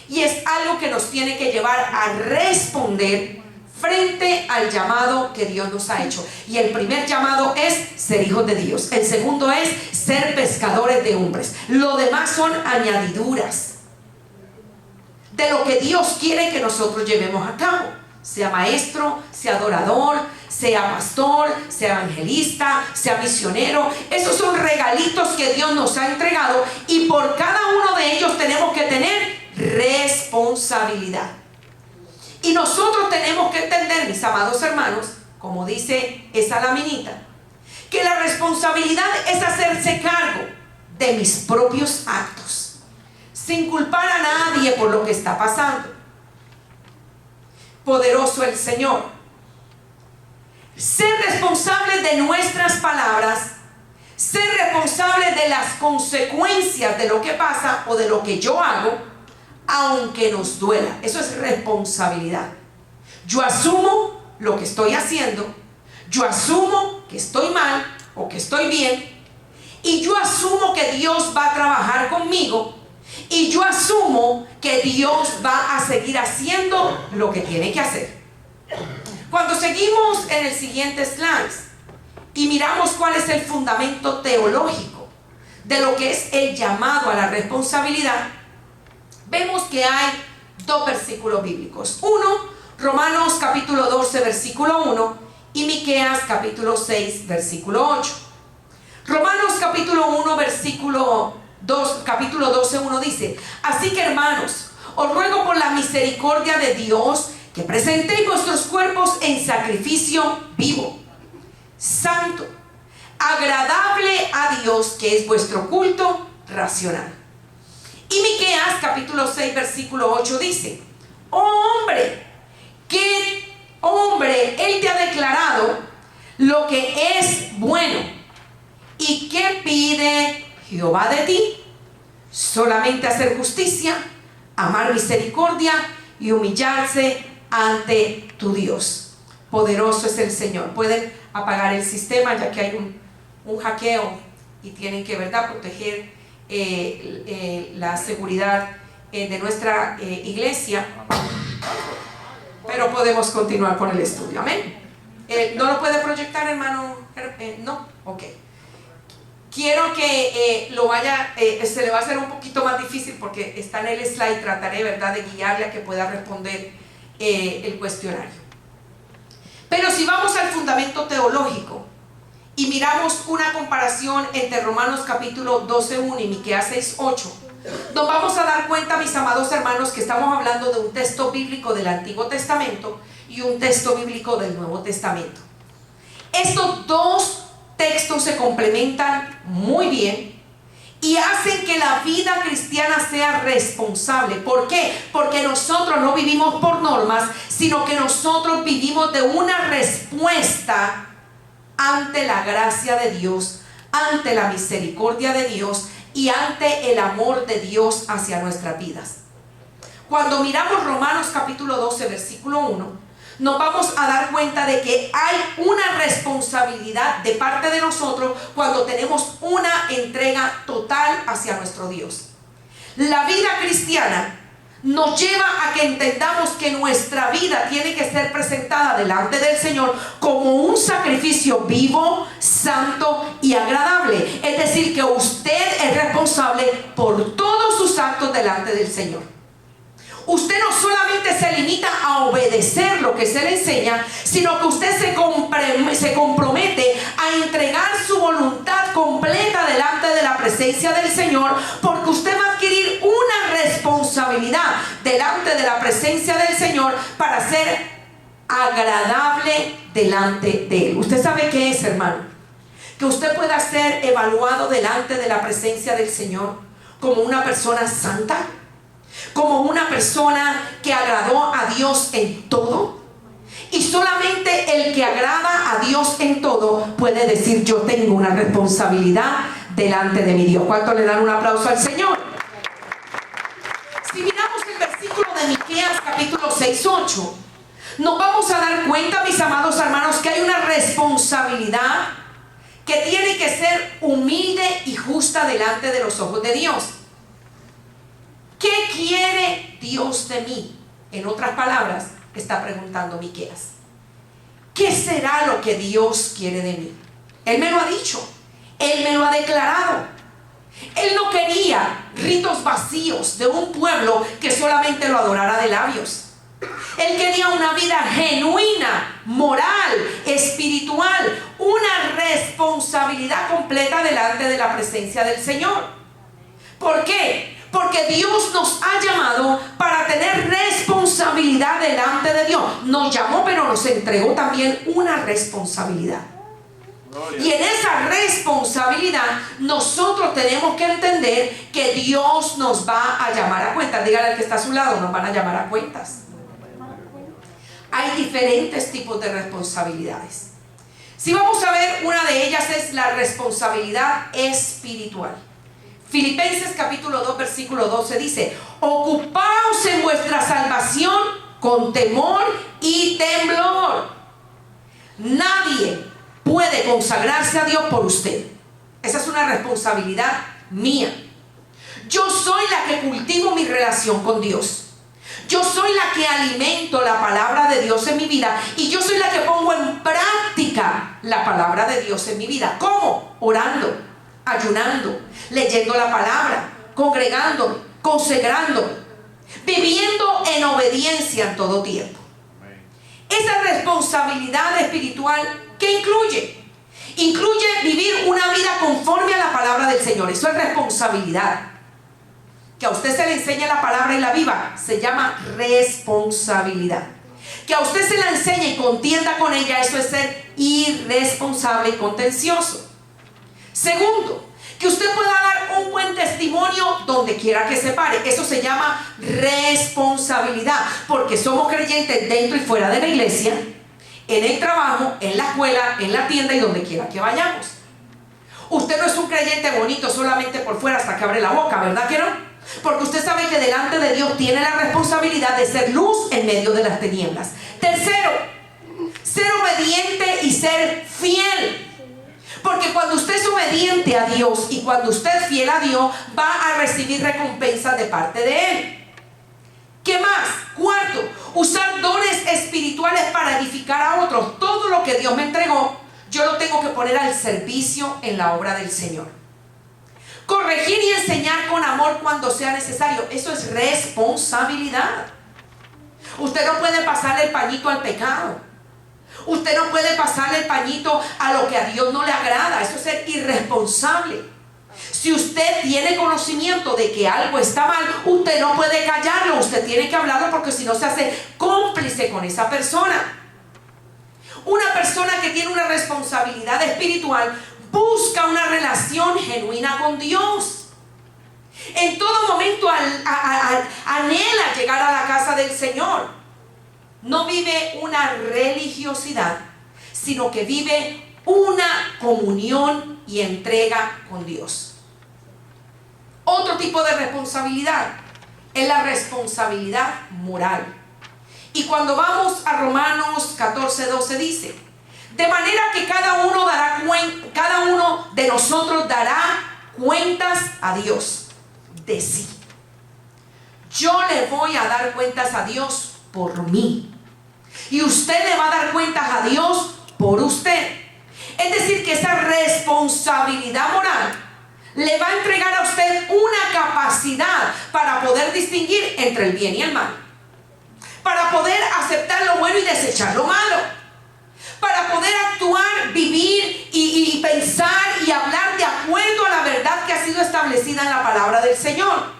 y es algo que nos tiene que llevar a responder frente al llamado que Dios nos ha hecho. Y el primer llamado es ser hijos de Dios. El segundo es ser pescadores de hombres. Lo demás son añadiduras de lo que Dios quiere que nosotros llevemos a cabo. Sea maestro, sea adorador, sea pastor, sea evangelista, sea misionero. Esos son regalitos que Dios nos ha entregado y por cada uno de ellos tenemos que tener responsabilidad. Y nosotros tenemos que entender, mis amados hermanos, como dice esa laminita, que la responsabilidad es hacerse cargo de mis propios actos, sin culpar a nadie por lo que está pasando. Poderoso el Señor. Ser responsable de nuestras palabras, ser responsable de las consecuencias de lo que pasa o de lo que yo hago, aunque nos duela. Eso es responsabilidad. Yo asumo lo que estoy haciendo, yo asumo que estoy mal o que estoy bien, y yo asumo que Dios va a trabajar conmigo, y yo asumo que Dios va a seguir haciendo lo que tiene que hacer. Cuando seguimos en el siguiente slide y miramos cuál es el fundamento teológico de lo que es el llamado a la responsabilidad, vemos que hay dos versículos bíblicos. Uno, Romanos capítulo 12, versículo 1, y Miqueas capítulo 6, versículo 8. Romanos capítulo 1, versículo 2, capítulo 12, 1 dice: así que, hermanos, os ruego por la misericordia de Dios que presentéis vuestros cuerpos en sacrificio vivo, santo, agradable a Dios, que es vuestro culto racional. Y Miqueas capítulo 6 versículo 8 dice: oh hombre, Él te ha declarado lo que es bueno. ¿Y qué pide Jehová de ti? Solamente hacer justicia, amar misericordia y humillarse ante tu Dios. Poderoso es el Señor. Pueden apagar el sistema, ya que hay un hackeo y tienen que, ¿verdad?, proteger la seguridad de nuestra iglesia. Pero podemos continuar con el estudio. Amén. ¿No lo puede proyectar, hermano? No, ok. Quiero que se le va a hacer un poquito más difícil porque está en el slide. Trataré, ¿verdad?, de guiarle a que pueda responder el cuestionario. Pero si vamos al fundamento teológico y miramos una comparación entre Romanos capítulo 12:1 y Miqueas 6:8, nos vamos a dar cuenta, mis amados hermanos, que estamos hablando de un texto bíblico del Antiguo Testamento y un texto bíblico del Nuevo Testamento. Estos dos textos se complementan muy bien y hacen que la vida cristiana sea responsable. ¿Por qué? Porque nosotros no vivimos por normas, sino que nosotros vivimos de una respuesta ante la gracia de Dios, ante la misericordia de Dios y ante el amor de Dios hacia nuestras vidas. Cuando miramos Romanos capítulo 12, versículo 1, nos vamos a dar cuenta de que hay una responsabilidad de parte de nosotros cuando tenemos una entrega total hacia nuestro Dios. La vida cristiana nos lleva a que entendamos que nuestra vida tiene que ser presentada delante del Señor como un sacrificio vivo, santo y agradable. Es decir, que usted es responsable por todos sus actos delante del Señor. Usted no solamente se limita a obedecer lo que se le enseña, sino que usted se compromete a entregar su voluntad completa delante de la presencia del Señor, porque usted va a adquirir una responsabilidad delante de la presencia del Señor para ser agradable delante de Él. ¿Usted sabe qué es, hermano? Que usted pueda ser evaluado delante de la presencia del Señor como una persona santa, como una persona que agradó a Dios en todo. Y solamente el que agrada a Dios en todo puede decir: yo tengo una responsabilidad delante de mi Dios. ¿Cuánto le dan un aplauso al Señor? Si miramos el versículo de Miqueas capítulo 6:8, nos vamos a dar cuenta, mis amados hermanos, que hay una responsabilidad que tiene que ser humilde y justa delante de los ojos de Dios. ¿Qué quiere Dios de mí? En otras palabras, está preguntando Miqueas. ¿Qué será lo que Dios quiere de mí? Él me lo ha dicho, Él me lo ha declarado. Él no quería ritos vacíos de un pueblo que solamente lo adorara de labios. Él quería una vida genuina, moral, espiritual, una responsabilidad completa delante de la presencia del Señor. ¿Por qué? Porque Dios nos ha llamado para tener responsabilidad delante de Dios. Nos llamó, pero nos entregó también una responsabilidad. Y en esa responsabilidad nosotros tenemos que entender que Dios nos va a llamar a cuentas. Dígale al que está a su lado: nos van a llamar a cuentas. Hay diferentes tipos de responsabilidades. Si vamos a ver, una de ellas es la responsabilidad espiritual. Filipenses capítulo 2 versículo 12 dice: ocupaos en vuestra salvación con temor y temblor. Nadie puede consagrarse a Dios por usted. Esa es una responsabilidad mía. Yo soy la que cultivo mi relación con Dios. Yo soy la que alimento la palabra de Dios en mi vida, y yo soy la que pongo en práctica la palabra de Dios en mi vida. ¿Cómo? Orando, ayunando, leyendo la palabra, congregándome, consagrando, viviendo en obediencia en todo tiempo. Esa responsabilidad espiritual, ¿qué incluye? Incluye vivir una vida conforme a la palabra del Señor. Eso es responsabilidad. Que a usted se le enseñe la palabra y la viva se llama responsabilidad. Que a usted se la enseñe y contienda con ella, eso es ser irresponsable y contencioso. Segundo, que usted pueda dar un buen testimonio donde quiera que se pare. Eso se llama responsabilidad, porque somos creyentes dentro y fuera de la iglesia, en el trabajo, en la escuela, en la tienda y donde quiera que vayamos. Usted no es un creyente bonito solamente por fuera hasta que abre la boca, ¿verdad que no? Porque usted sabe que delante de Dios tiene la responsabilidad de ser luz en medio de las tinieblas. Tercero, ser obediente y ser fiel. Porque cuando usted es obediente a Dios y cuando usted es fiel a Dios, va a recibir recompensas de parte de Él. ¿Qué más? Cuarto, usar dones espirituales para edificar a otros. Todo lo que Dios me entregó, yo lo tengo que poner al servicio en la obra del Señor. Corregir y enseñar con amor cuando sea necesario. Eso es responsabilidad. Usted no puede pasarle el pañito al pecado. Usted no puede pasarle el pañito a lo que a Dios no le agrada. Eso es ser irresponsable. Si usted tiene conocimiento de que algo está mal, usted no puede callarlo, usted tiene que hablarlo, porque si no se hace cómplice con esa persona. Una persona que tiene una responsabilidad espiritual busca una relación genuina con Dios. En todo momento anhela llegar a la casa del Señor. No vive una religiosidad, sino que vive una comunión y entrega con Dios. Otro tipo de responsabilidad es la responsabilidad moral. Y cuando vamos a Romanos 14:12 dice: de manera que cada uno de nosotros dará cuentas a Dios de sí. Yo le voy a dar cuentas a Dios por mí, y usted le va a dar cuentas a Dios por usted. Es decir, que esa responsabilidad moral le va a entregar a usted una capacidad para poder distinguir entre el bien y el mal, para poder aceptar lo bueno y desechar lo malo, para poder actuar, vivir y pensar y hablar de acuerdo a la verdad que ha sido establecida en la palabra del Señor,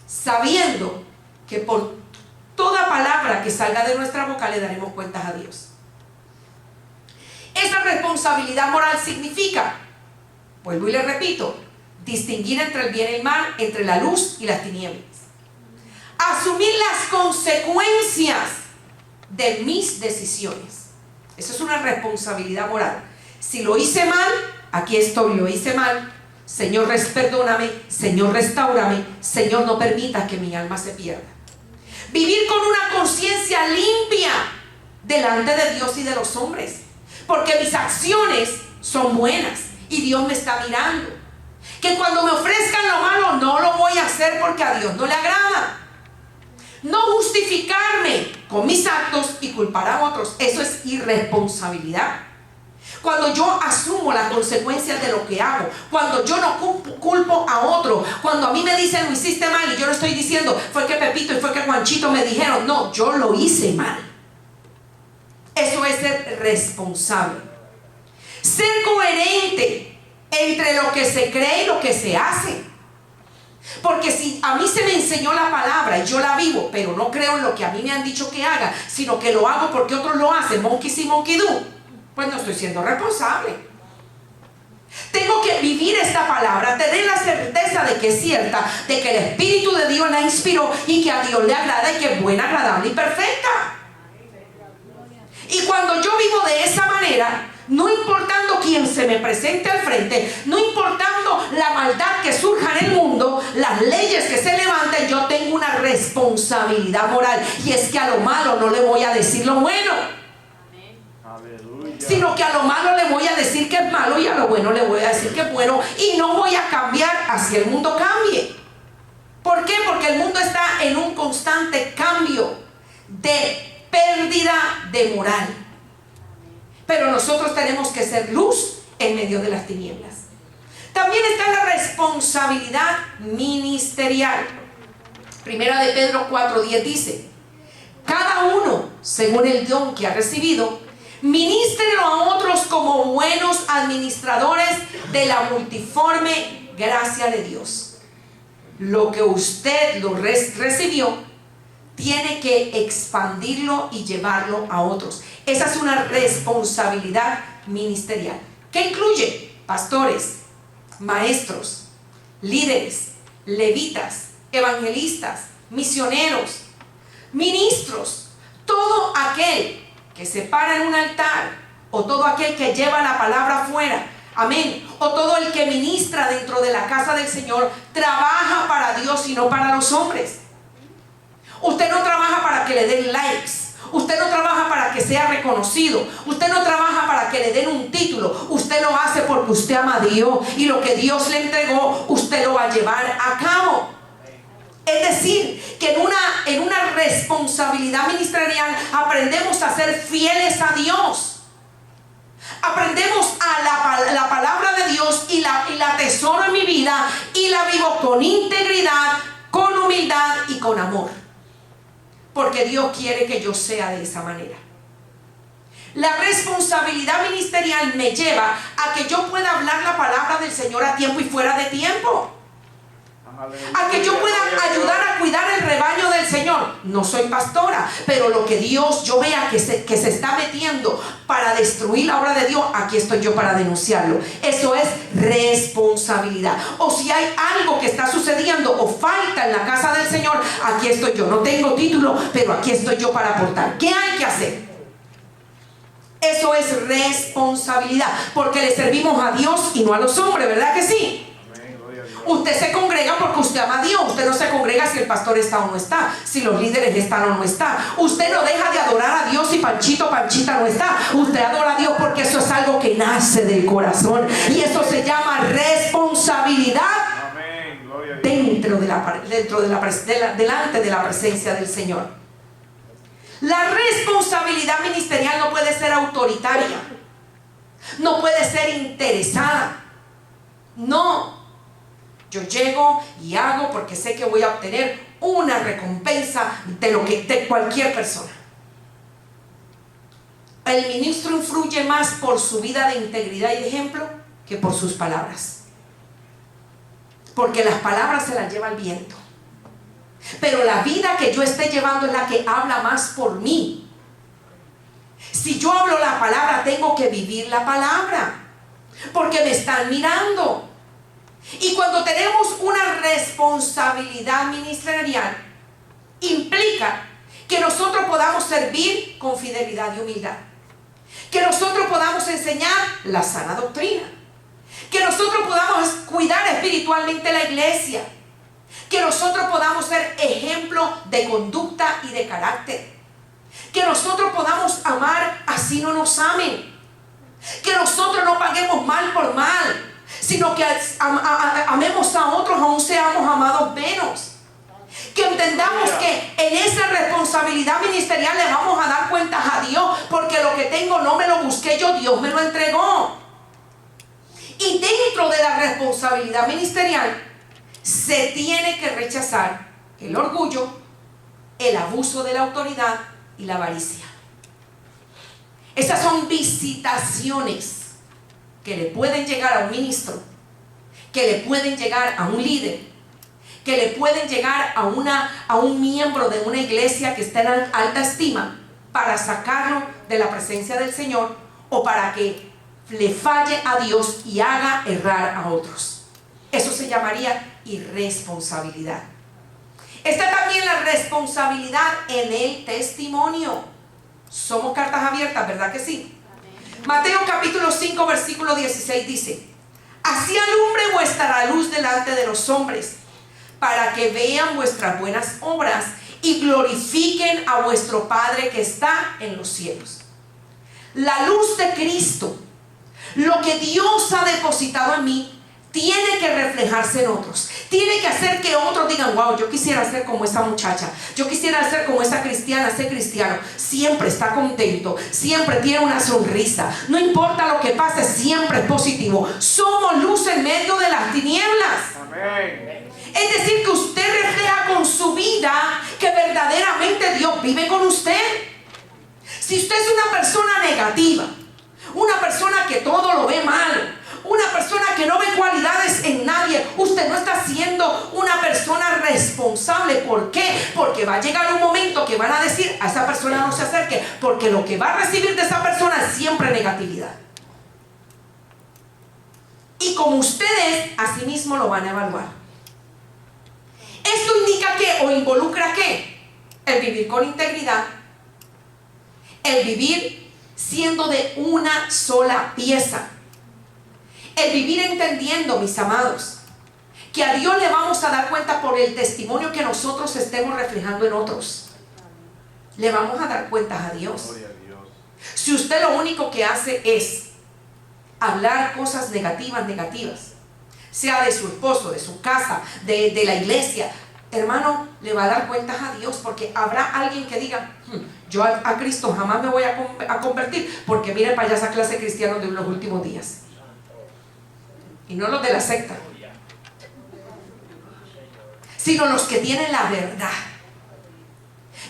sabiendo que por toda palabra que salga de nuestra boca le daremos cuentas a Dios. Esa responsabilidad moral significa, vuelvo y le repito, distinguir entre el bien y el mal, entre la luz y las tinieblas. Asumir las consecuencias de mis decisiones. Eso es una responsabilidad moral. Si lo hice mal, aquí estoy, lo hice mal. Señor, perdóname. Señor, restáurame. Señor, no permitas que mi alma se pierda. Vivir con una conciencia limpia delante de Dios y de los hombres, porque mis acciones son buenas y Dios me está mirando. Que cuando me ofrezcan lo malo, no lo voy a hacer porque a Dios no le agrada. No justificarme con mis actos y culpar a otros. Eso es irresponsabilidad. Cuando yo asumo las consecuencias de lo que hago, cuando yo no culpo a otro, cuando a mí me dicen lo hiciste mal y yo no estoy diciendo fue que Pepito y fue que Juanchito me dijeron, no, yo lo hice mal. Eso es ser responsable. Ser coherente entre lo que se cree y lo que se hace. Porque si a mí se me enseñó la palabra y yo la vivo, pero no creo en lo que a mí me han dicho que haga, sino que lo hago porque otros lo hacen, monkey see, monkey do, pues no estoy siendo responsable. Tengo que vivir esta palabra, tener la certeza de que es cierta, de que el Espíritu de Dios la inspiró y que a Dios le agrada y que es buena, agradable y perfecta. Y cuando yo vivo de esa manera, no importando quién se me presente al frente, no importando la maldad que surja en el mundo, las leyes que se levanten, yo tengo una responsabilidad moral, y es que a lo malo no le voy a decir lo bueno, sino que a lo malo le voy a decir que es malo y a lo bueno le voy a decir que es bueno, y no voy a cambiar hacia el mundo cambie. ¿Por qué? Porque el mundo está en un constante cambio de pérdida de moral. Pero nosotros tenemos que ser luz en medio de las tinieblas. También está la responsabilidad ministerial. Primera de Pedro 4:10 dice: cada uno, según el don que ha recibido, ministrelo a otros como buenos administradores de la multiforme gracia de Dios. Lo que usted lo recibió, tiene que expandirlo y llevarlo a otros. Esa es una responsabilidad ministerial, que incluye pastores, maestros, líderes, levitas, evangelistas, misioneros, ministros, todo aquel que se para en un altar, o todo aquel que lleva la palabra afuera, amén, o todo el que ministra dentro de la casa del Señor, trabaja para Dios y no para los hombres. Usted no trabaja para que le den likes, usted no trabaja para que sea reconocido, usted no trabaja para que le den un título, usted lo hace porque usted ama a Dios, y lo que Dios le entregó, usted lo va a llevar a cabo. Es decir, que en una responsabilidad ministerial aprendemos a ser fieles a Dios. Aprendemos a la palabra de Dios y la atesoro en mi vida y la vivo con integridad, con humildad y con amor. Porque Dios quiere que yo sea de esa manera. La responsabilidad ministerial me lleva a que yo pueda hablar la palabra del Señor a tiempo y fuera de tiempo. A que yo pueda ayudar a cuidar el rebaño del Señor. No soy pastora, pero lo que Dios yo vea que se está metiendo para destruir la obra de Dios, aquí estoy yo para denunciarlo. Eso es responsabilidad. O si hay algo que está sucediendo o falta en la casa del Señor, aquí estoy yo. No tengo título, pero aquí estoy yo para aportar. ¿Qué hay que hacer? Eso es responsabilidad, porque le servimos a Dios y no a los hombres, ¿verdad que sí? Usted se congrega porque usted ama a Dios. Usted no se congrega si el pastor está o no está, si los líderes están o no están. Usted no deja de adorar a Dios si Panchita no está. Usted adora a Dios porque eso es algo que nace del corazón, y eso se llama responsabilidad. Amén. Gloria a Dios. Delante de la presencia del Señor. La responsabilidad ministerial no puede ser autoritaria, no puede ser interesada. No. Yo llego y hago porque sé que voy a obtener una recompensa de cualquier persona. El ministro influye más por su vida de integridad y de ejemplo que por sus palabras. Porque las palabras se las lleva el viento. Pero la vida que yo esté llevando es la que habla más por mí. Si yo hablo la palabra, tengo que vivir la palabra, porque me están mirando. Y cuando tenemos una responsabilidad ministerial, implica que nosotros podamos servir con fidelidad y humildad, que nosotros podamos enseñar la sana doctrina, que nosotros podamos cuidar espiritualmente la iglesia, que nosotros podamos ser ejemplo de conducta y de carácter, que nosotros podamos amar así no nos amen, que nosotros no paguemos mal por mal, sino que amemos a otros aún seamos amados menos. Que entendamos que en esa responsabilidad ministerial le vamos a dar cuentas a Dios, porque lo que tengo no me lo busqué yo, Dios me lo entregó. Y dentro de la responsabilidad ministerial se tiene que rechazar el orgullo, el abuso de la autoridad y la avaricia. Esas son visitaciones que le pueden llegar a un ministro, que le pueden llegar a un líder, que le pueden llegar a un miembro de una iglesia que está en alta estima, para sacarlo de la presencia del Señor o para que le falle a Dios y haga errar a otros. Eso se llamaría irresponsabilidad. Está también la responsabilidad en el testimonio. Somos cartas abiertas, ¿verdad que sí? Mateo capítulo 5 versículo 16 dice: así alumbre vuestra luz delante de los hombres, para que vean vuestras buenas obras y glorifiquen a vuestro Padre que está en los cielos. La luz de Cristo, lo que Dios ha depositado en mí, tiene que reflejarse en otros. Tiene que hacer que otros digan: wow, yo quisiera ser como esa muchacha, yo quisiera ser como esa cristiana, ese cristiano. Siempre está contento, siempre tiene una sonrisa, no importa lo que pase, siempre es positivo. Somos luz en medio de las tinieblas. Amén. Es decir, que usted refleja con su vida que verdaderamente Dios vive con usted. Si usted es una persona negativa, una persona que todo lo ve mal, una persona que no ve cualidades en nadie, usted no está siendo una persona responsable. ¿Por qué? Porque va a llegar un momento que van a decir: a esa persona no se acerque, porque lo que va a recibir de esa persona es siempre negatividad. Y como ustedes, así mismo lo van a evaluar. Esto indica que, o involucra que, el vivir con integridad, el vivir siendo de una sola pieza, el vivir entendiendo, mis amados, que a Dios le vamos a dar cuenta por el testimonio que nosotros estemos reflejando en otros. Le vamos a dar cuentas a Dios. Gloria a Dios. Si usted lo único que hace es hablar cosas negativas, sea de su esposo, de su casa, de la iglesia, hermano, le va a dar cuentas a Dios, porque habrá alguien que diga: yo a Cristo jamás me voy a convertir, porque mire para allá esa clase cristiana de los últimos días. Y no los de la secta, sino los que tienen la verdad.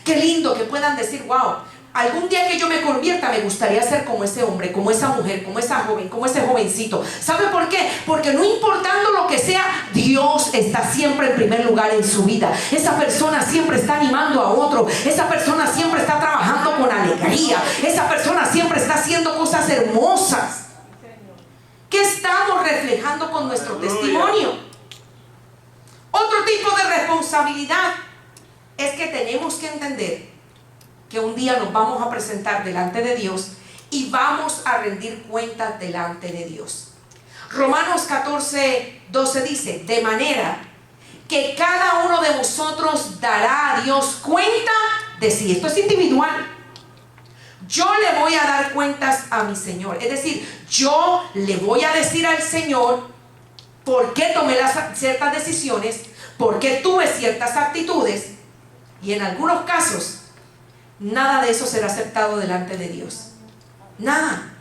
Qué lindo que puedan decir: wow, algún día que yo me convierta, me gustaría ser como ese hombre, como esa mujer, como esa joven, como ese jovencito. ¿Sabe por qué? Porque no importando lo que sea, Dios está siempre en primer lugar en su vida. Esa persona siempre está animando a otro. Esa persona siempre está trabajando con alegría. Esa persona siempre está haciendo cosas hermosas. ¿Qué estamos reflejando con nuestro testimonio? Otro tipo de responsabilidad es que tenemos que entender que un día nos vamos a presentar delante de Dios y vamos a rendir cuentas delante de Dios. Romanos 14:12 dice: de manera que cada uno de vosotros dará a Dios cuenta de sí. Esto es individual. Yo le voy a dar cuentas a mi Señor. Es decir, yo le voy a decir al Señor por qué tomé ciertas decisiones, por qué tuve ciertas actitudes, y en algunos casos nada de eso será aceptado delante de Dios. Nada.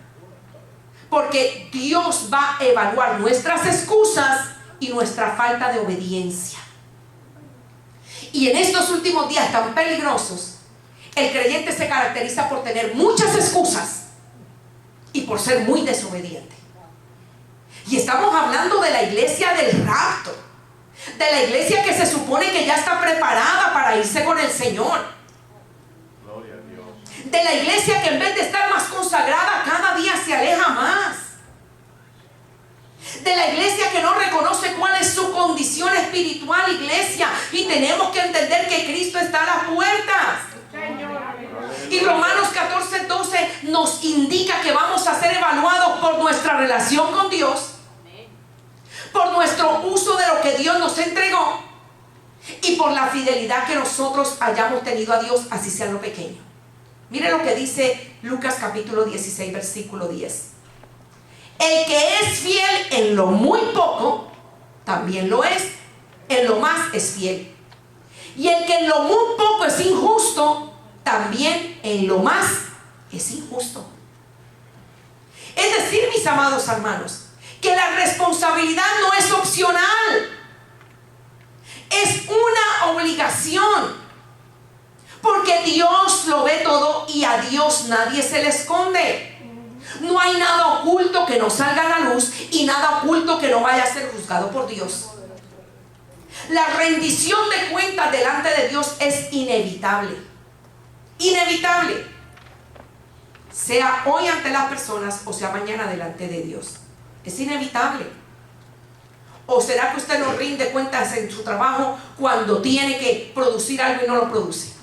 Porque Dios va a evaluar nuestras excusas y nuestra falta de obediencia. Y en estos últimos días tan peligrosos, el creyente se caracteriza por tener muchas excusas y por ser muy desobediente. Y estamos hablando de la iglesia del rapto, de la iglesia que se supone que ya está preparada para irse con el Señor. De la iglesia que en vez de estar más consagrada, cada día se aleja más. De la iglesia que no reconoce cuál es su condición espiritual, iglesia. Y tenemos que entender que Cristo está a las puertas. Y Romanos 14:12 nos indica que vamos a ser evaluados por nuestra relación con Dios, por nuestro uso de lo que Dios nos entregó y por la fidelidad que nosotros hayamos tenido a Dios, así sea en lo pequeño. Mire lo que dice Lucas capítulo 16, versículo 10. El que es fiel en lo muy poco, también lo es en lo más es fiel. Y el que en lo muy poco es injusto, también en lo más es injusto. Es decir, mis amados hermanos, que la responsabilidad no es opcional, es una obligación. Porque Dios lo ve todo y a Dios nadie se le esconde. No hay nada oculto que no salga a la luz y nada oculto que no vaya a ser juzgado por Dios. La rendición de cuentas delante de Dios es inevitable. Inevitable. Sea hoy ante las personas o sea mañana delante de Dios. Es inevitable. ¿O será que usted no rinde cuentas en su trabajo cuando tiene que producir algo y no lo produce?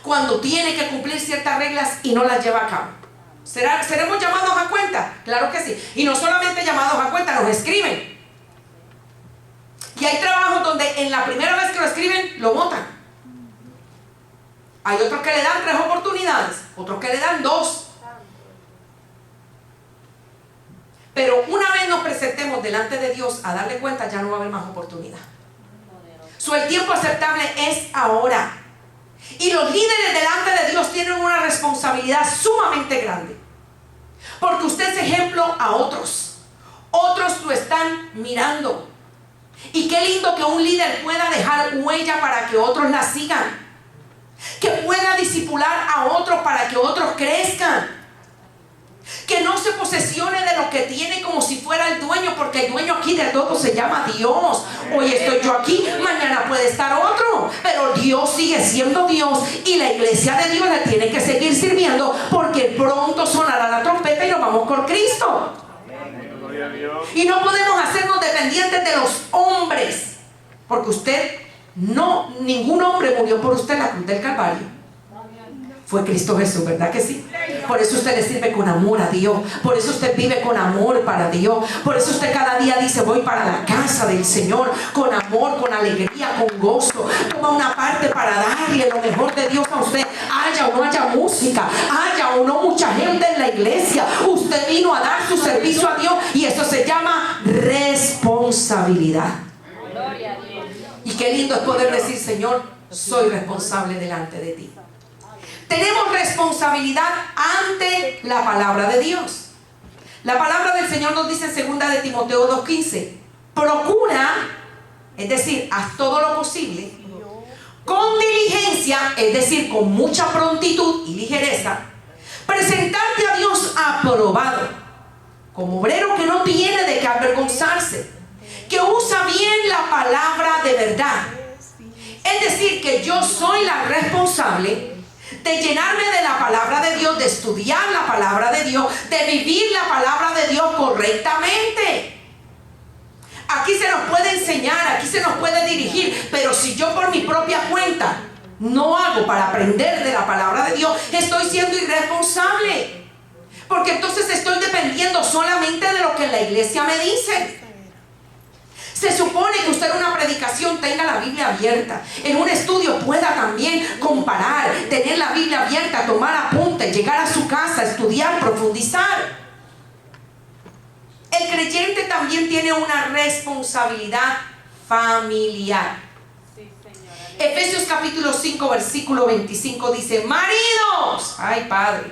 Cuando tiene que cumplir ciertas reglas y no las lleva a cabo. ¿Seremos llamados a cuenta? Claro que sí. Y no solamente llamados a cuenta, nos escriben. Y hay trabajos donde en la primera vez que lo escriben, lo botan. Hay otros que le dan 3 oportunidades, otros que le dan 2. Pero una vez nos presentemos delante de Dios a darle cuenta, ya no va a haber más oportunidad. El tiempo aceptable es ahora. Y los líderes delante de Dios tienen una responsabilidad sumamente grande. Porque usted es ejemplo a otros. Otros lo están mirando. Y qué lindo que un líder pueda dejar huella para que otros la sigan. Que pueda discipular a otros para que otros crezcan. Que no se posesione de lo que tiene como si fuera el dueño, porque el dueño aquí de todo se llama Dios. Hoy estoy yo aquí, mañana puede estar otro, pero Dios sigue siendo Dios y la iglesia de Dios le tiene que seguir sirviendo, porque pronto sonará la trompeta y nos vamos con Cristo. Y no podemos hacernos dependientes de los hombres, porque ningún hombre murió por usted en la cruz del Calvario. Fue Cristo Jesús, ¿verdad que sí? Por eso usted le sirve con amor a Dios. Por eso usted vive con amor para Dios. Por eso usted cada día dice: voy para la casa del Señor con amor, con alegría, con gozo. Toma una parte para darle lo mejor de Dios a usted. Haya o no haya música, haya o no mucha gente en la iglesia, usted vino a dar su servicio a Dios, y eso se llama responsabilidad. Y qué lindo es poder decir: Señor, soy responsable delante de ti. Tenemos responsabilidad ante la palabra de Dios. La palabra del Señor nos dice en 2 de Timoteo 2:15: procura, es decir, haz todo lo posible con diligencia diligencia, es decir, con mucha prontitud y ligereza, presentarte a Dios aprobado, como obrero que no tiene de qué avergonzarse, que usa bien la palabra de verdad. Es decir, que yo soy la responsable de llenarme de la palabra de Dios, de estudiar la palabra de Dios, de vivir la palabra de Dios correctamente. Aquí se nos puede enseñar, aquí se nos puede dirigir, pero si yo por mi propia cuenta no hago para aprender de la palabra de Dios, estoy siendo irresponsable, porque entonces estoy dependiendo solamente de lo que la iglesia me dice. Se supone que usted en una predicación tenga la Biblia abierta, en un estudio pueda también comparar, tener la Biblia abierta, tomar apuntes, llegar a su casa, estudiar, profundizar. El creyente también tiene una responsabilidad familiar. Efesios capítulo 5 versículo 25 dice: maridos, ay Padre,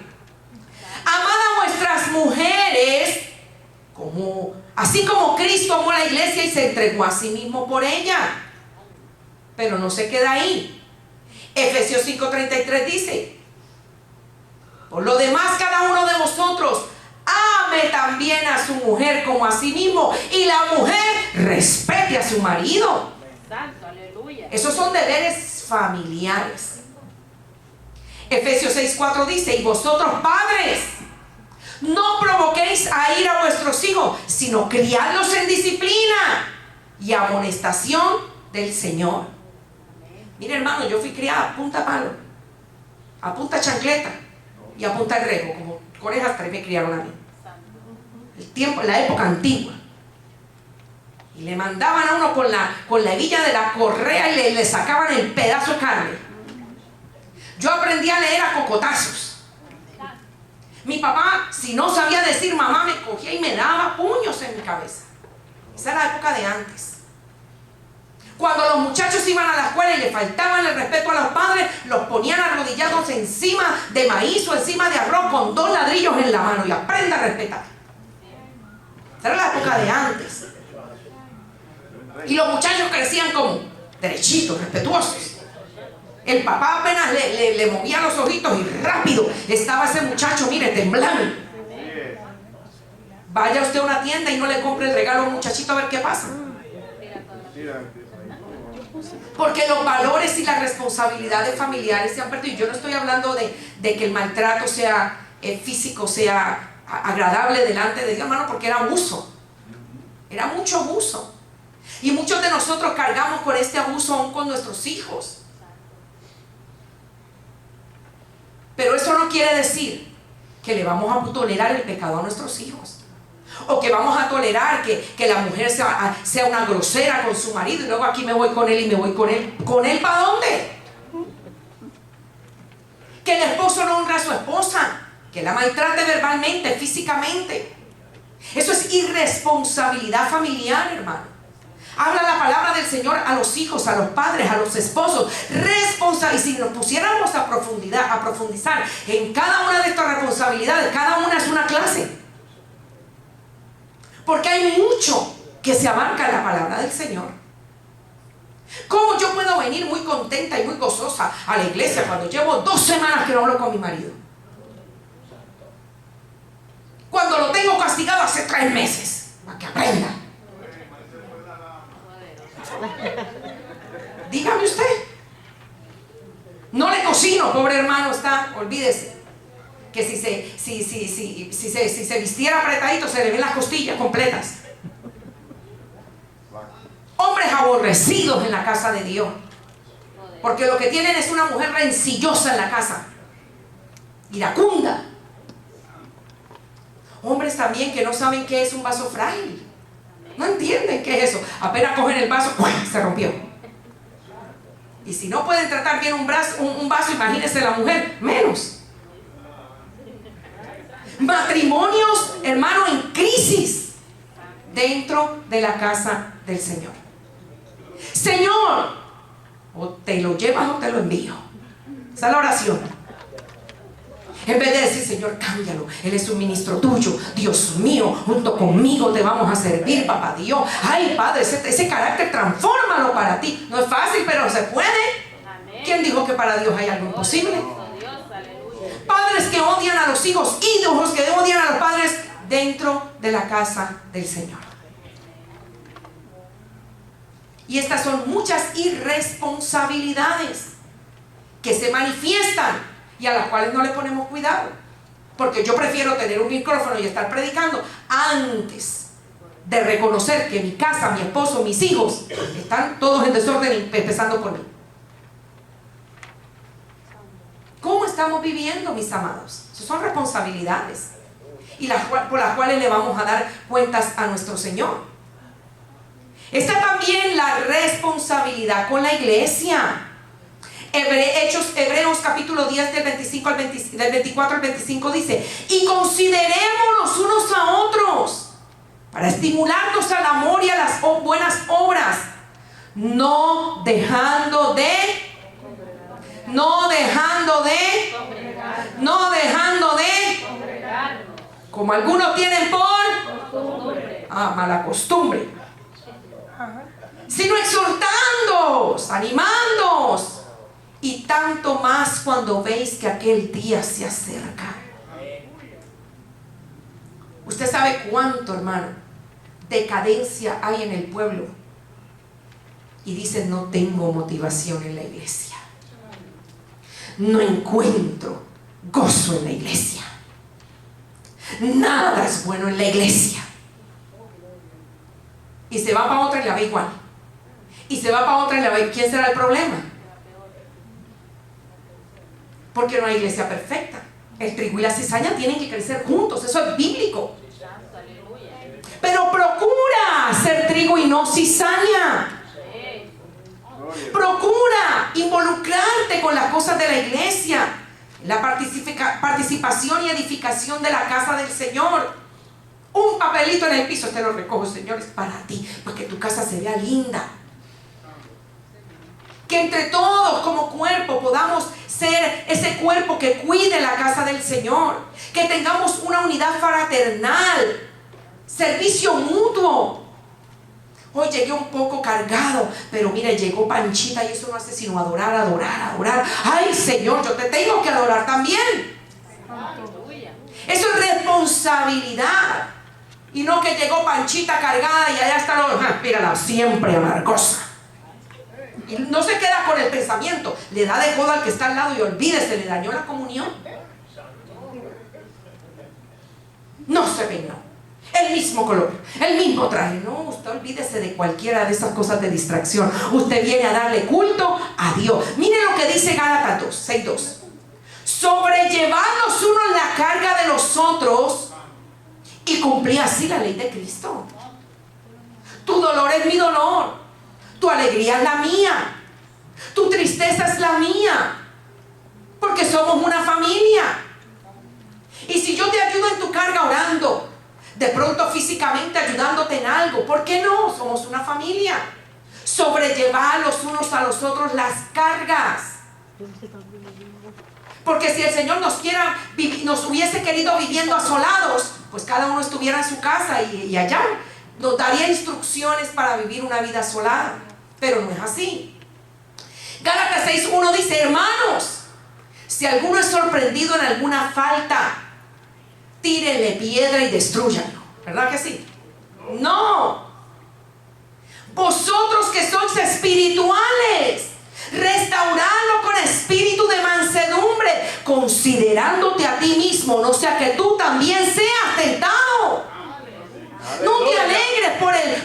amad a vuestras mujeres así como Cristo amó a la iglesia y se entregó a sí mismo por ella. Pero no se queda ahí. Efesios 5:33 dice: por lo demás, cada uno de vosotros ame también a su mujer como a sí mismo, y la mujer respete a su marido. Santo, aleluya. Esos son deberes familiares. Efesios 6:4 dice: y vosotros, padres, no provoquéis a ir a vuestros hijos, sino criadlos en disciplina y amonestación del Señor. Mire, hermano, yo fui criada a punta palo, a punta chancleta y a punta rego, como orejas tres me criaron a mí. El tiempo, la época antigua. Y le mandaban a uno con la hebilla de la correa y le sacaban el pedazo de carne. Yo aprendí a leer a cocotazos. Mi papá, si no sabía decir mamá, me cogía y me daba puños en mi cabeza. Esa era la época de antes. Cuando los muchachos iban a la escuela y le faltaban el respeto a los padres, los ponían arrodillados encima de maíz o encima de arroz con 2 ladrillos en la mano y aprenda a respetar. Esa era la época de antes. Y los muchachos crecían como derechitos, respetuosos. El papá apenas le movía los ojitos y rápido estaba ese muchacho, mire, temblando. Vaya usted a una tienda y no le compre el regalo a un muchachito a ver qué pasa. Porque los valores y las responsabilidades familiares se han perdido. Yo no estoy hablando de que el maltrato sea físico, sea agradable delante de Dios, hermano, porque era abuso. Era mucho abuso. Y muchos de nosotros cargamos con este abuso aún con nuestros hijos. Pero eso no quiere decir que le vamos a tolerar el pecado a nuestros hijos. O que vamos a tolerar que la mujer sea una grosera con su marido y luego aquí me voy con él y me voy con él. ¿Con él para dónde? Que el esposo no honra a su esposa, que la maltrate verbalmente, físicamente. Eso es irresponsabilidad familiar, hermano. Habla la palabra del Señor a los hijos, a los padres, a los esposos. Y si nos pusiéramos a profundizar en cada una de estas responsabilidades, cada una es una clase. Porque hay mucho que se abarca en la palabra del Señor. ¿Cómo yo puedo venir muy contenta y muy gozosa a la iglesia cuando llevo 2 semanas que no hablo con mi marido? Cuando lo tengo castigado hace 3 meses, para que aprenda. Dígame usted. No le cocino, pobre hermano, está, olvídese. Que si se vistiera apretadito se le ven las costillas completas. Hombres aborrecidos en la casa de Dios, porque lo que tienen es una mujer rencillosa en la casa, iracunda. Hombres también que no saben qué es un vaso frágil. No entienden qué es eso. Apenas cogen el vaso, ¡uy!, se rompió. Y si no pueden tratar bien un vaso, imagínense la mujer, menos. Matrimonios, hermano, en crisis dentro de la casa del Señor. Señor, o te lo llevas o te lo envío. Esa es la oración. En vez de decir, Señor, cámbialo, Él es un ministro tuyo, Dios mío, junto conmigo te vamos a servir, papá Dios. Ay, Padre, ese carácter transfórmalo para ti. No es fácil, pero se puede. ¿Quién dijo que para Dios hay algo imposible? Padres que odian a los hijos, hijos que odian a los padres dentro de la casa del Señor. Y estas son muchas irresponsabilidades que se manifiestan y a las cuales no le ponemos cuidado. Porque yo prefiero tener un micrófono y estar predicando antes de reconocer que mi casa, mi esposo, mis hijos están todos en desorden, empezando por mí. ¿Cómo estamos viviendo, mis amados? Esas son responsabilidades y por las cuales le vamos a dar cuentas a nuestro Señor. Está también la responsabilidad con la iglesia. Hebreos capítulo 10 del 24 al 25 dice: y considerémonos unos a otros para estimularnos al amor y a las buenas obras, no dejando de como algunos tienen por mala costumbre, sino exhortándoos, animándoos, y tanto más cuando veis que aquel día se acerca. Usted sabe cuánto, hermano, decadencia hay en el pueblo, y dicen: no tengo motivación en la iglesia, no encuentro gozo en la iglesia, nada es bueno en la iglesia. Y se va para otra y la ve igual, y se va para otra y la ve. ¿Quién será el problema? Porque no hay iglesia perfecta. El trigo y la cizaña tienen que crecer juntos, eso es bíblico. Pero procura ser trigo y no cizaña. Procura involucrarte con las cosas de la iglesia, la participación y edificación de la casa del Señor. Un papelito en el piso, te lo recojo, señores, para ti, para que tu casa se vea linda. Que entre todos como cuerpo podamos ser ese cuerpo que cuide la casa del Señor. Que tengamos una unidad fraternal, servicio mutuo. Hoy llegué un poco cargado, pero mire, llegó Panchita y eso no hace sino adorar. Ay, Señor, yo te tengo que adorar también. Eso es responsabilidad. Y no que llegó Panchita cargada y allá está mírala, siempre amargosa. Y no se queda con el pensamiento, le da de codo al que está al lado y olvídese, le dañó la comunión. No se peinó, el mismo color, el mismo traje. No, usted olvídese de cualquiera de esas cosas de distracción. Usted viene a darle culto a Dios. Mire lo que dice Gálatas 6:2: sobrellevados unos la carga de los otros y cumplir así la ley de Cristo. Tu dolor es mi dolor, tu alegría es la mía, tu tristeza es la mía, porque somos una familia. Y si yo te ayudo en tu carga orando, de pronto físicamente ayudándote en algo, ¿por qué no? Somos una familia. Sobrellevar los unos a los otros las cargas. Porque si el Señor nos hubiese querido viviendo asolados, pues cada uno estuviera en su casa y allá nos daría instrucciones para vivir una vida asolada. Pero no es así. Gálatas 6:1 dice: hermanos, si alguno es sorprendido en alguna falta, tírenle piedra y destrúyanlo. ¿Verdad que sí? No. Vosotros que sois espirituales, restaurarlo con espíritu de mansedumbre, considerándote a ti mismo, no sea que tú también seas tentado. No te alegres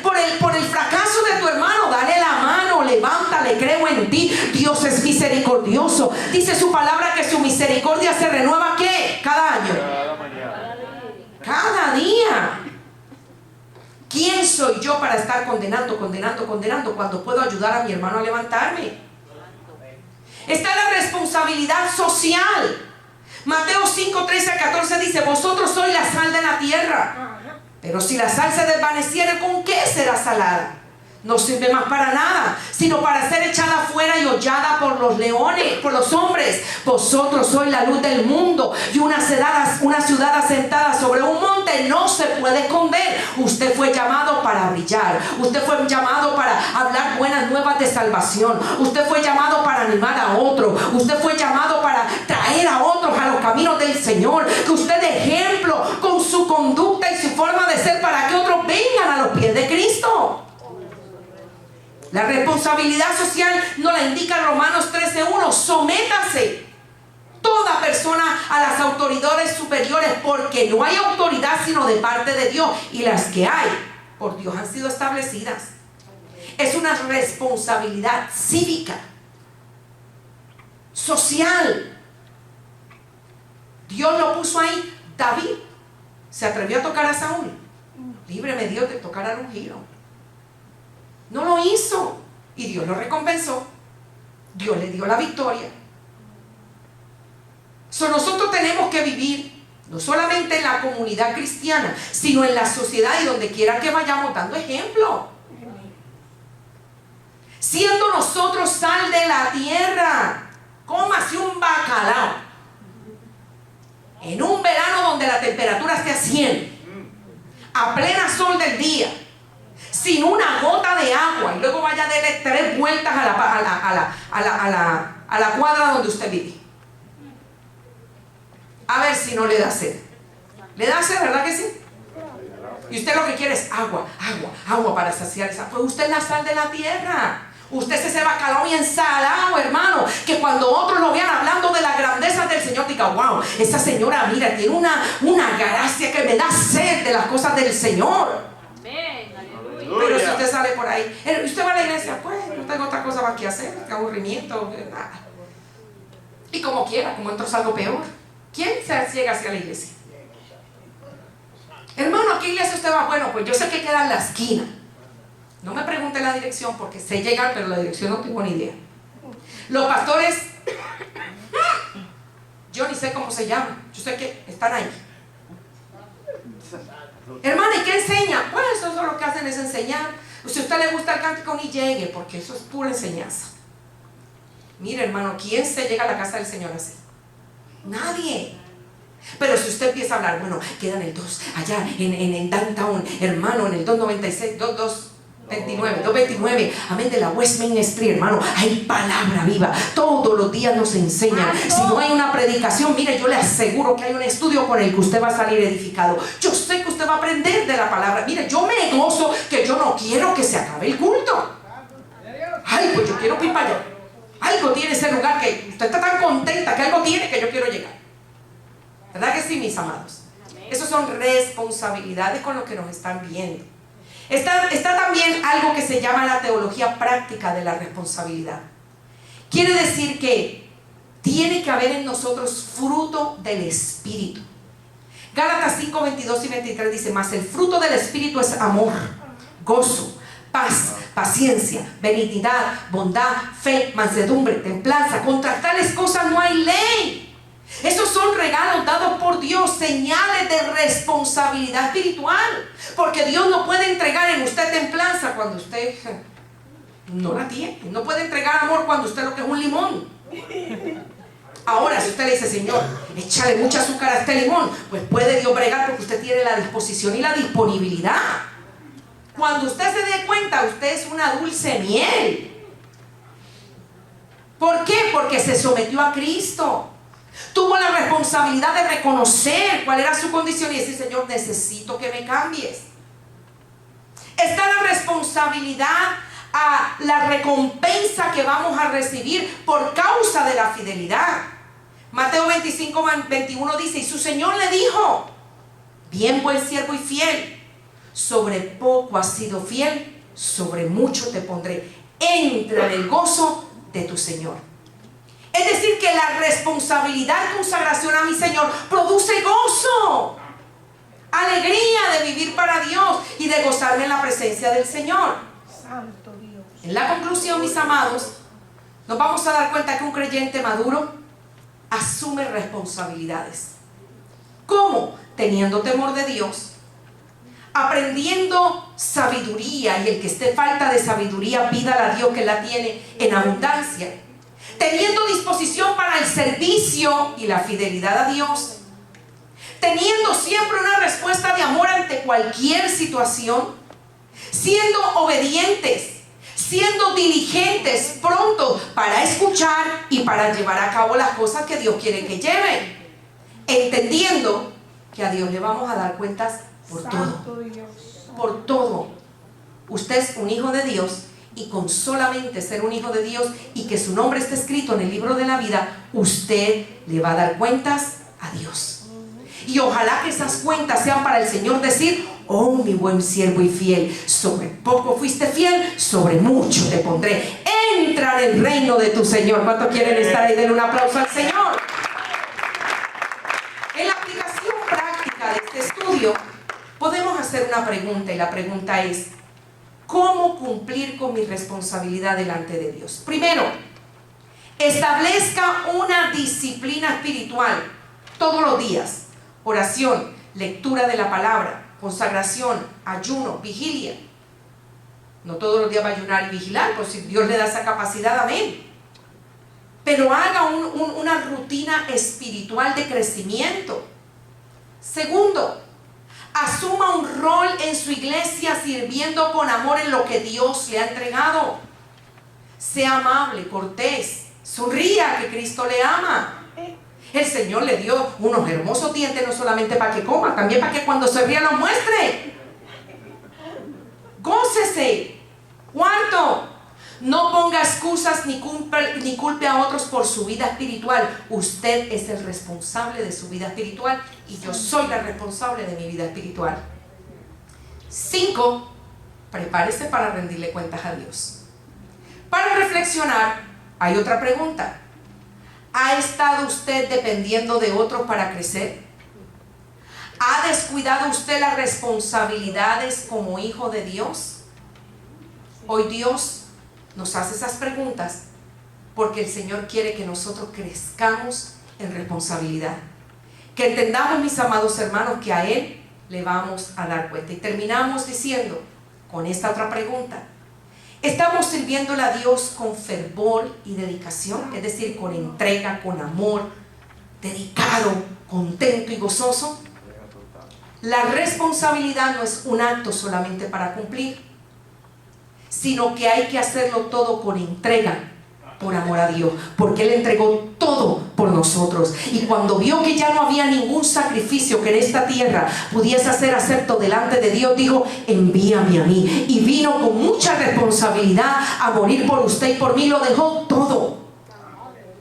por el fracaso de tu hermano. Dale la mano, levántale, creo en ti. Dios es misericordioso. Dice su palabra que su misericordia se renueva, ¿qué? Cada año. Cada día. ¿Quién soy yo para estar condenando cuando puedo ayudar a mi hermano a levantarme? Está la responsabilidad social. Mateo 5:13-14 dice: vosotros sois la sal de la tierra. Pero si la sal se desvaneciere, ¿con qué será salada? no sirve más para nada, sino para ser echada fuera y hollada por los leones, por los hombres. Vosotros sois la luz del mundo, y una ciudad asentada sobre un monte no se puede esconder. Usted fue llamado para brillar, usted fue llamado para hablar buenas nuevas de salvación, usted fue llamado para animar a otros, usted fue llamado para traer a otros a los caminos del Señor, que usted dé ejemplo con su conducta y su forma de ser para que otros vengan a los pies de Cristo. La responsabilidad social nos la indica Romanos 13:1. Sométase toda persona a las autoridades superiores, porque no hay autoridad sino de parte de Dios, y las que hay por Dios han sido establecidas. Es una responsabilidad cívica, social. Dios lo puso ahí. David se atrevió a tocar a Saúl. Libre me dio de tocar al ungido. No lo hizo, y Dios lo recompensó. Dios le dio la victoria. Nosotros tenemos que vivir no solamente en la comunidad cristiana, sino en la sociedad y donde quiera que vayamos, dando ejemplo, siendo nosotros sal de la tierra. Cómase un bacalao en un verano donde la temperatura esté a 100, a plena sol del día, sin una gota de agua, y luego vaya a darle 3 vueltas a la cuadra donde usted vive, a ver si no le da sed. ¿Le da sed, verdad que sí? Y usted lo que quiere es agua, agua, agua para saciar esa. Pues usted es la sal de la tierra. Usted es ese bacalao y ensalado, hermano, que cuando otros lo vean hablando de la grandeza del Señor, diga: wow, esa señora, mira, tiene una gracia que me da sed de las cosas del Señor. Pero si usted sale por ahí, usted va a la iglesia, pues no tengo otra cosa más que hacer, qué aburrimiento, nada. Y como quiera, como entro salgo peor. ¿Quién se llega hacia la iglesia? Hermano, ¿a qué iglesia usted va? Bueno, pues yo sé que queda en la esquina. No me pregunte la dirección porque sé llegar, pero la dirección no tengo ni idea. Los pastores, yo ni sé cómo se llaman, yo sé que están ahí. Hermana, ¿y qué enseña? Pues eso lo que hacen es enseñar. Si a usted le gusta el cántico, ni llegue, porque eso es pura enseñanza. Mire, hermano, ¿quién se llega a la casa del Señor así? Nadie. Pero si usted empieza a hablar, bueno, quedan el 2 allá en Downtown, hermano, en el 296, 229, amén, de la West Main Street, hermano, hay palabra viva, todos los días nos enseñan. Si no hay una predicación, mire, yo le aseguro que hay un estudio con el que usted va a salir edificado. Yo sé que usted va a aprender de la palabra. Mire, yo me gozo, que yo no quiero que se acabe el culto. Ay, pues yo quiero ir para allá. Algo tiene ese lugar que usted está tan contenta que algo tiene que yo quiero llegar. ¿Verdad que sí, mis amados? Esas son responsabilidades con lo que nos están viendo. Está también algo que se llama la teología práctica de la responsabilidad. Quiere decir que tiene que haber en nosotros fruto del Espíritu. Gálatas 5, 22 y 23 dice: mas el fruto del Espíritu es amor, gozo, paz, paciencia, benignidad, bondad, fe, mansedumbre, templanza. Contra tales cosas no hay ley. Esos son regalos dados por Dios, señales de responsabilidad espiritual, porque Dios no puede entregar en usted templanza cuando usted no la tiene. No puede entregar amor cuando usted lo que es un limón. Ahora, si usted le dice: Señor, échale mucha azúcar a este limón, pues puede Dios bregar, porque usted tiene la disposición y la disponibilidad. Cuando usted se dé cuenta, usted es una dulce miel. ¿Por qué? Porque se sometió a Cristo. Tuvo la responsabilidad de reconocer cuál era su condición y decir: Señor, necesito que me cambies. Está la responsabilidad a la recompensa que vamos a recibir por causa de la fidelidad. Mateo 25, 21 dice: y su Señor le dijo: bien, buen siervo y fiel, sobre poco has sido fiel, sobre mucho te pondré, entra en el gozo de tu Señor. Es decir, que la responsabilidad y consagración a mi Señor produce gozo, alegría de vivir para Dios y de gozarme en la presencia del Señor. Santo Dios. En la conclusión, mis amados, nos vamos a dar cuenta que un creyente maduro asume responsabilidades. ¿Cómo? Teniendo temor de Dios, aprendiendo sabiduría, y el que esté falta de sabiduría, pídala a Dios que la tiene en abundancia, teniendo disposición para el servicio y la fidelidad a Dios, teniendo siempre una respuesta de amor ante cualquier situación, siendo obedientes, siendo diligentes, prontos para escuchar y para llevar a cabo las cosas que Dios quiere que lleven, entendiendo que a Dios le vamos a dar cuentas por todo. Por todo. Usted es un hijo de Dios, y con solamente ser un hijo de Dios y que su nombre esté escrito en el libro de la vida, usted le va a dar cuentas a Dios. Y ojalá que esas cuentas sean para el Señor decir: oh, mi buen siervo y fiel, sobre poco fuiste fiel, sobre mucho te pondré. Entra en el reino de tu Señor. ¿Cuántos quieren estar ahí? Den un aplauso al Señor. En la aplicación práctica de este estudio podemos hacer una pregunta, y la pregunta es: ¿cómo cumplir con mi responsabilidad delante de Dios? Primero, establezca una disciplina espiritual todos los días: oración, lectura de la palabra, consagración, ayuno, vigilia. No todos los días va a ayunar y vigilar, pues si Dios le da esa capacidad, amén. Pero haga una rutina espiritual de crecimiento. Segundo, asuma un rol en su iglesia sirviendo con amor en lo que Dios le ha entregado. Sea amable, cortés, sonría, que Cristo le ama. El Señor le dio unos hermosos dientes, no solamente para que coma, también para que cuando se ría los muestre. Gócese. Cuarto, no ponga excusas ni culpe a otros por su vida espiritual. Usted es el responsable de su vida espiritual, y yo soy la responsable de mi vida espiritual. 5, prepárese para rendirle cuentas a Dios. Para reflexionar, hay otra pregunta: ¿ha estado usted dependiendo de otros para crecer? ¿Ha descuidado usted las responsabilidades como hijo de Dios? Hoy Dios nos hace esas preguntas porque el Señor quiere que nosotros crezcamos en responsabilidad, que entendamos, mis amados hermanos, que a Él le vamos a dar cuenta. Y terminamos diciendo con esta otra pregunta: ¿estamos sirviéndole a Dios con fervor y dedicación? Es decir, con entrega, con amor, dedicado, contento y gozoso. La responsabilidad no es un acto solamente para cumplir, sino que hay que hacerlo todo con entrega, por amor a Dios, porque Él entregó todo por nosotros. Y cuando vio que ya no había ningún sacrificio que en esta tierra pudiese ser acepto delante de Dios, dijo: envíame a mí. Y vino con mucha responsabilidad a morir por usted y por mí. Lo dejó todo.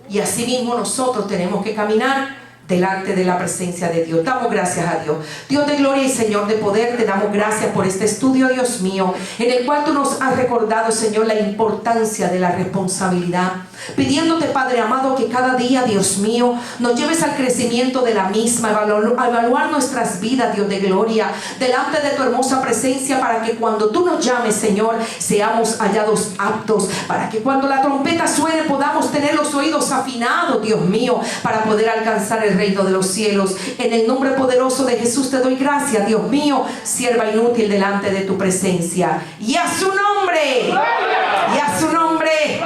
Y así mismo nosotros tenemos que caminar delante de la presencia de Dios. Damos gracias a Dios. Dios de gloria y Señor de poder, te damos gracias por este estudio, Dios mío, en el cual tú nos has recordado, Señor, la importancia de la responsabilidad. Pidiéndote, Padre amado, que cada día, Dios mío, nos lleves al crecimiento de la misma, a evaluar nuestras vidas, Dios de gloria, delante de tu hermosa presencia, para que cuando tú nos llames, Señor, seamos hallados aptos, para que cuando la trompeta suene podamos tener los oídos afinados, Dios mío, para poder alcanzar el reino de los cielos. En el nombre poderoso de Jesús te doy gracias, Dios mío, sierva inútil delante de tu presencia. Y a su nombre, y a su nombre,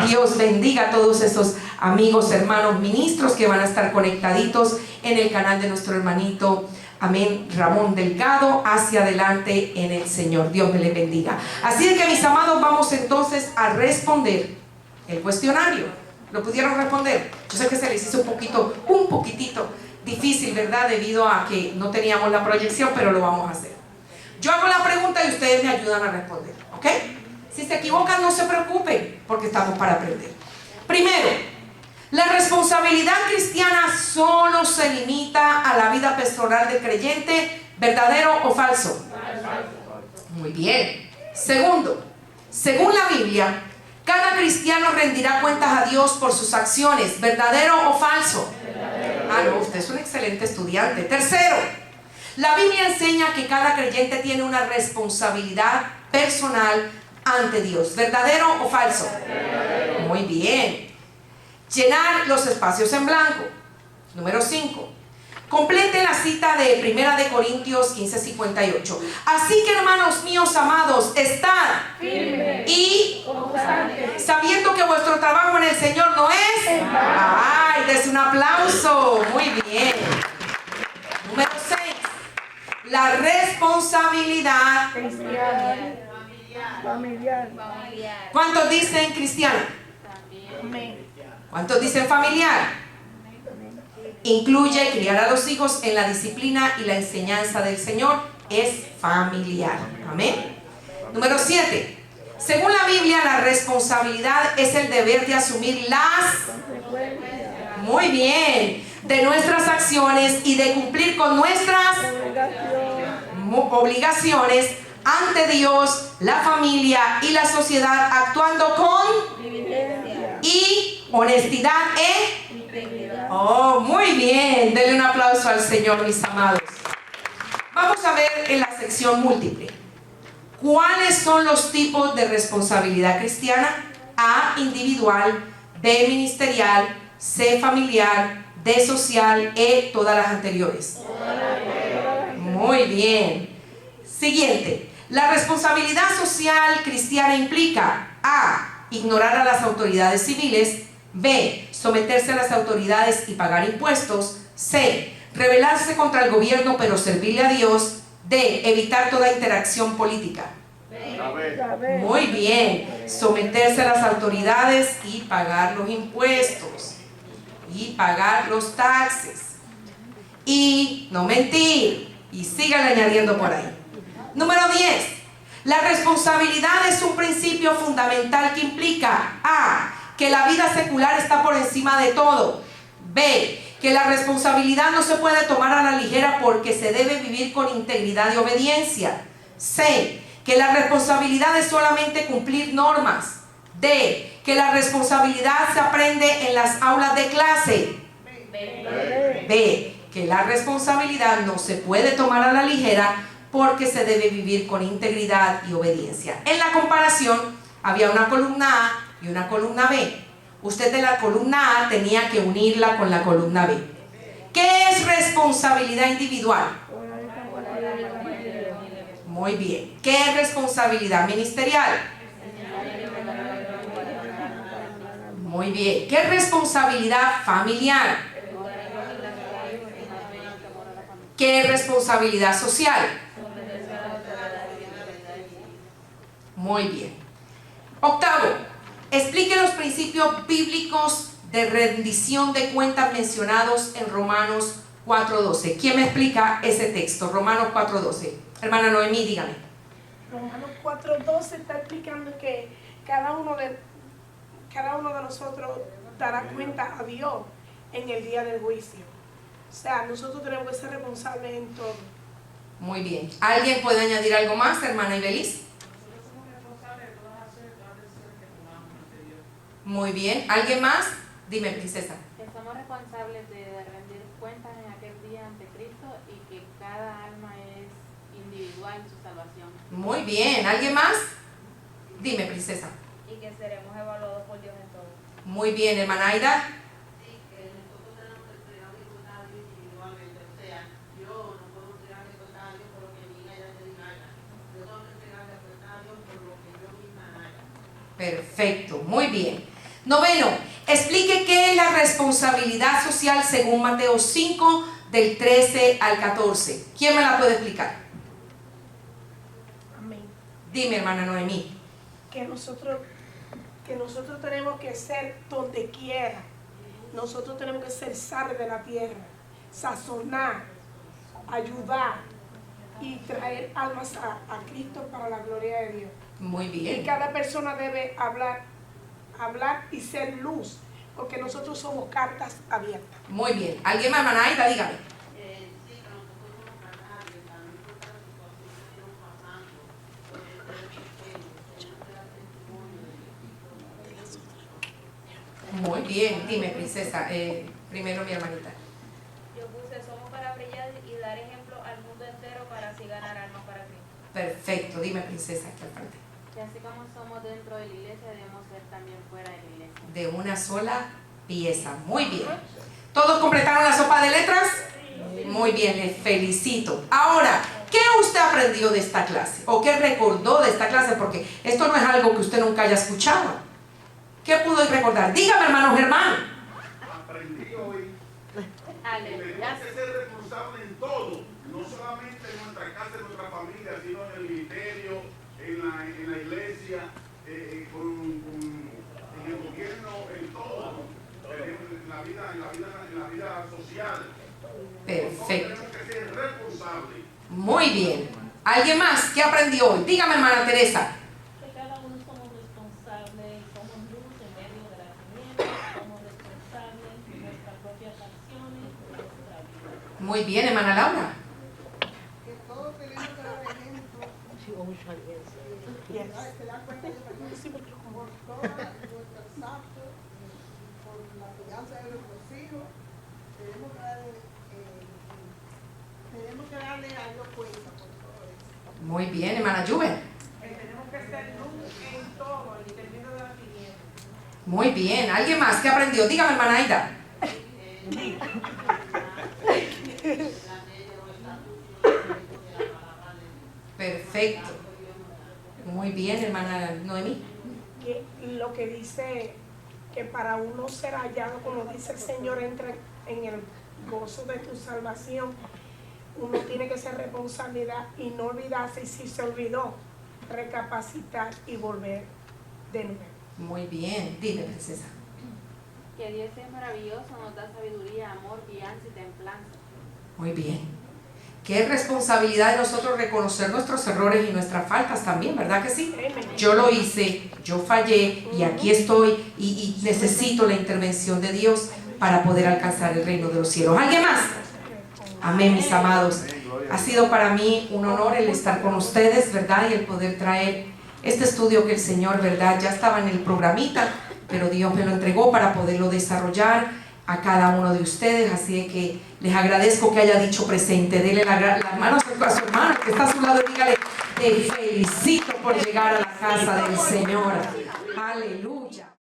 Dios bendiga a todos esos amigos, hermanos, ministros que van a estar conectaditos en el canal de nuestro hermanito, amén, Ramón Delgado, hacia adelante en el Señor. Dios me les bendiga. Así es que, mis amados, vamos entonces a responder el cuestionario. ¿Lo pudieron responder? Yo sé que se les hizo un poquitito difícil, ¿verdad? Debido a que no teníamos la proyección, pero lo vamos a hacer. Yo hago la pregunta y ustedes me ayudan a responder, ¿ok? Si se equivocan, no se preocupen, porque estamos para aprender. Primero, la responsabilidad cristiana solo se limita a la vida personal del creyente, ¿verdadero o falso? Muy bien. Segundo, según la Biblia, cada cristiano rendirá cuentas a Dios por sus acciones, ¿verdadero o falso? Ah, no, usted es un excelente estudiante. Tercero, la Biblia enseña que cada creyente tiene una responsabilidad personal ante Dios, ¿verdadero o falso? Muy bien. Llenar los espacios en blanco. Número 5. Complete la cita de 1 Corintios 15:58. Así que, hermanos míos amados, estad firmes y constantes, sabiendo que vuestro trabajo en el Señor no es. ¡Ay! Des un aplauso. Muy bien. Número 6. La responsabilidad familiar. ¿Cuántos dicen cristiana? Amén. ¿Cuántos dicen familiar? Incluye criar a los hijos en la disciplina y la enseñanza del Señor. Es familiar. Amén. Número 7. Según la Biblia, la responsabilidad es el deber de asumir muy bien, de nuestras acciones y de cumplir con nuestras obligaciones ante Dios, la familia y la sociedad, actuando con y honestidad Oh, muy bien. Denle un aplauso al Señor, mis amados. Vamos a ver en la sección múltiple. ¿Cuáles son los tipos de responsabilidad cristiana? A, individual; B, ministerial; C, familiar; D, social; E, todas las anteriores. Muy bien. Siguiente. La responsabilidad social cristiana implica A, ignorar a las autoridades civiles; B, someterse a las autoridades y pagar impuestos; C, rebelarse contra el gobierno pero servirle a Dios; D, evitar toda interacción política. Muy bien. Someterse a las autoridades y pagar los impuestos y pagar los taxes y no mentir, y sigan añadiendo por ahí. Número 10. La responsabilidad es un principio fundamental que implica A, que la vida secular está por encima de todo; B, que la responsabilidad no se puede tomar a la ligera porque se debe vivir con integridad y obediencia; C, que la responsabilidad es solamente cumplir normas; D, que la responsabilidad se aprende en las aulas de clase; B, que la responsabilidad no se puede tomar a la ligera porque se debe vivir con integridad y obediencia. En la comparación había una columna A y una columna B. Usted de la columna A tenía que unirla con la columna B. ¿Qué es responsabilidad individual? Muy bien. ¿Qué es responsabilidad ministerial? Muy bien. ¿Qué es responsabilidad familiar? ¿Qué es responsabilidad social? Muy bien. Octavo, explique los principios bíblicos de rendición de cuentas mencionados en Romanos 4:12. ¿Quién me explica ese texto? Romanos 4:12. Hermana Noemí, dígame. Romanos 4:12 está explicando que cada uno de nosotros dará cuenta a Dios en el día del juicio. O sea, nosotros tenemos que ser responsables en todo. Muy bien. ¿Alguien puede añadir algo más, hermana Ibeliz? Muy bien. ¿Alguien más? Dime, princesa. Que somos responsables de rendir cuentas en aquel día ante Cristo y que cada alma es individual en su salvación. Muy bien. ¿Alguien más? Dime, princesa. Y que seremos evaluados por Dios en todo. Muy bien, hermana Aida. Sí, que nosotros tenemos que entregar mis cuentas a Dios individualmente. O sea, yo no puedo entregar mis cuentas a Dios por lo que mi hija ya te diga. Yo tengo que entregar las cuentas a Dios por lo que yo misma haga. Perfecto, muy bien. Noveno, explique qué es la responsabilidad social según Mateo 5, del 13 al 14. ¿Quién me la puede explicar? Amén. Dime, hermana Noemí. Que nosotros tenemos que ser donde quiera. Nosotros tenemos que ser sal de la tierra, sazonar, ayudar y traer almas a Cristo para la gloria de Dios. Muy Y bien. cada persona debe hablar y ser luz, porque nosotros somos cartas abiertas. Muy bien. ¿Alguien más, hermana Aida? Dígame. Sí, que nosotros somos canales, no importa la situación que estemos pasando, Muy bien. Dime, princesa. Primero mi hermanita. Yo puse, somos para brillar y dar ejemplo al mundo entero para así ganar almas para Cristo. Perfecto. Dime, princesa, aquí al frente. Y así como somos dentro de la iglesia, debemos ser también fuera de la iglesia. De una sola pieza. Muy bien. ¿Todos completaron la sopa de letras? Muy bien, les felicito. Ahora, ¿qué usted aprendió de esta clase? ¿O qué recordó de esta clase? Porque esto no es algo que usted nunca haya escuchado. ¿Qué pudo recordar? Dígame, hermano Germán. Aprendí hoy que Aleluya. tenemos que ser responsables en todo, no solamente en nuestra casa, en nuestra familia, sino en el ministerio, en la iglesia, en el gobierno, en todo, en la vida social. Perfecto. Tenemos que ser responsables. Muy bien. ¿Alguien más? ¿Qué aprendió hoy? Dígame, hermana Teresa. Que cada uno somos responsables, somos luz en medio de las tinieblas, somos responsables de nuestras propias acciones, de nuestra vida. Muy bien, hermana Laura. Que todos tenemos que dar ejemplo. Se da cuenta de que por todas nuestros actos, por la crianza de nuestros hijos, tenemos que darle a Dios cuenta por todo eso. Muy bien, hermana Juven. Tenemos que ser luz en todo, en términos de la tiniebla. Muy bien. ¿Alguien más? ¿Qué aprendió? Dígame, hermana Aida. Perfecto. Muy bien, hermana Noemí. Que lo que dice que para uno ser hallado, como dice el Señor, entra en el gozo de tu salvación, uno tiene que ser responsabilidad y no olvidarse, y si se olvidó, recapacitar y volver de nuevo. Muy bien. Dime, princesa. Que Dios es maravilloso, nos da sabiduría, amor, guianza y templanza. Muy bien. Qué responsabilidad de nosotros reconocer nuestros errores y nuestras faltas también, ¿verdad que sí? Yo lo hice, yo fallé y aquí estoy y necesito la intervención de Dios para poder alcanzar el reino de los cielos. ¿Alguien más? Amén, mis amados. Ha sido para mí un honor el estar con ustedes, ¿verdad? Y el poder traer este estudio que el Señor, ¿verdad? Ya estaba en el programita, pero Dios me lo entregó para poderlo desarrollar a cada uno de ustedes, así que les agradezco que haya dicho presente. Dele las manos a su hermano que está a su lado y dígale: te felicito por llegar a la casa del Señor. Aleluya.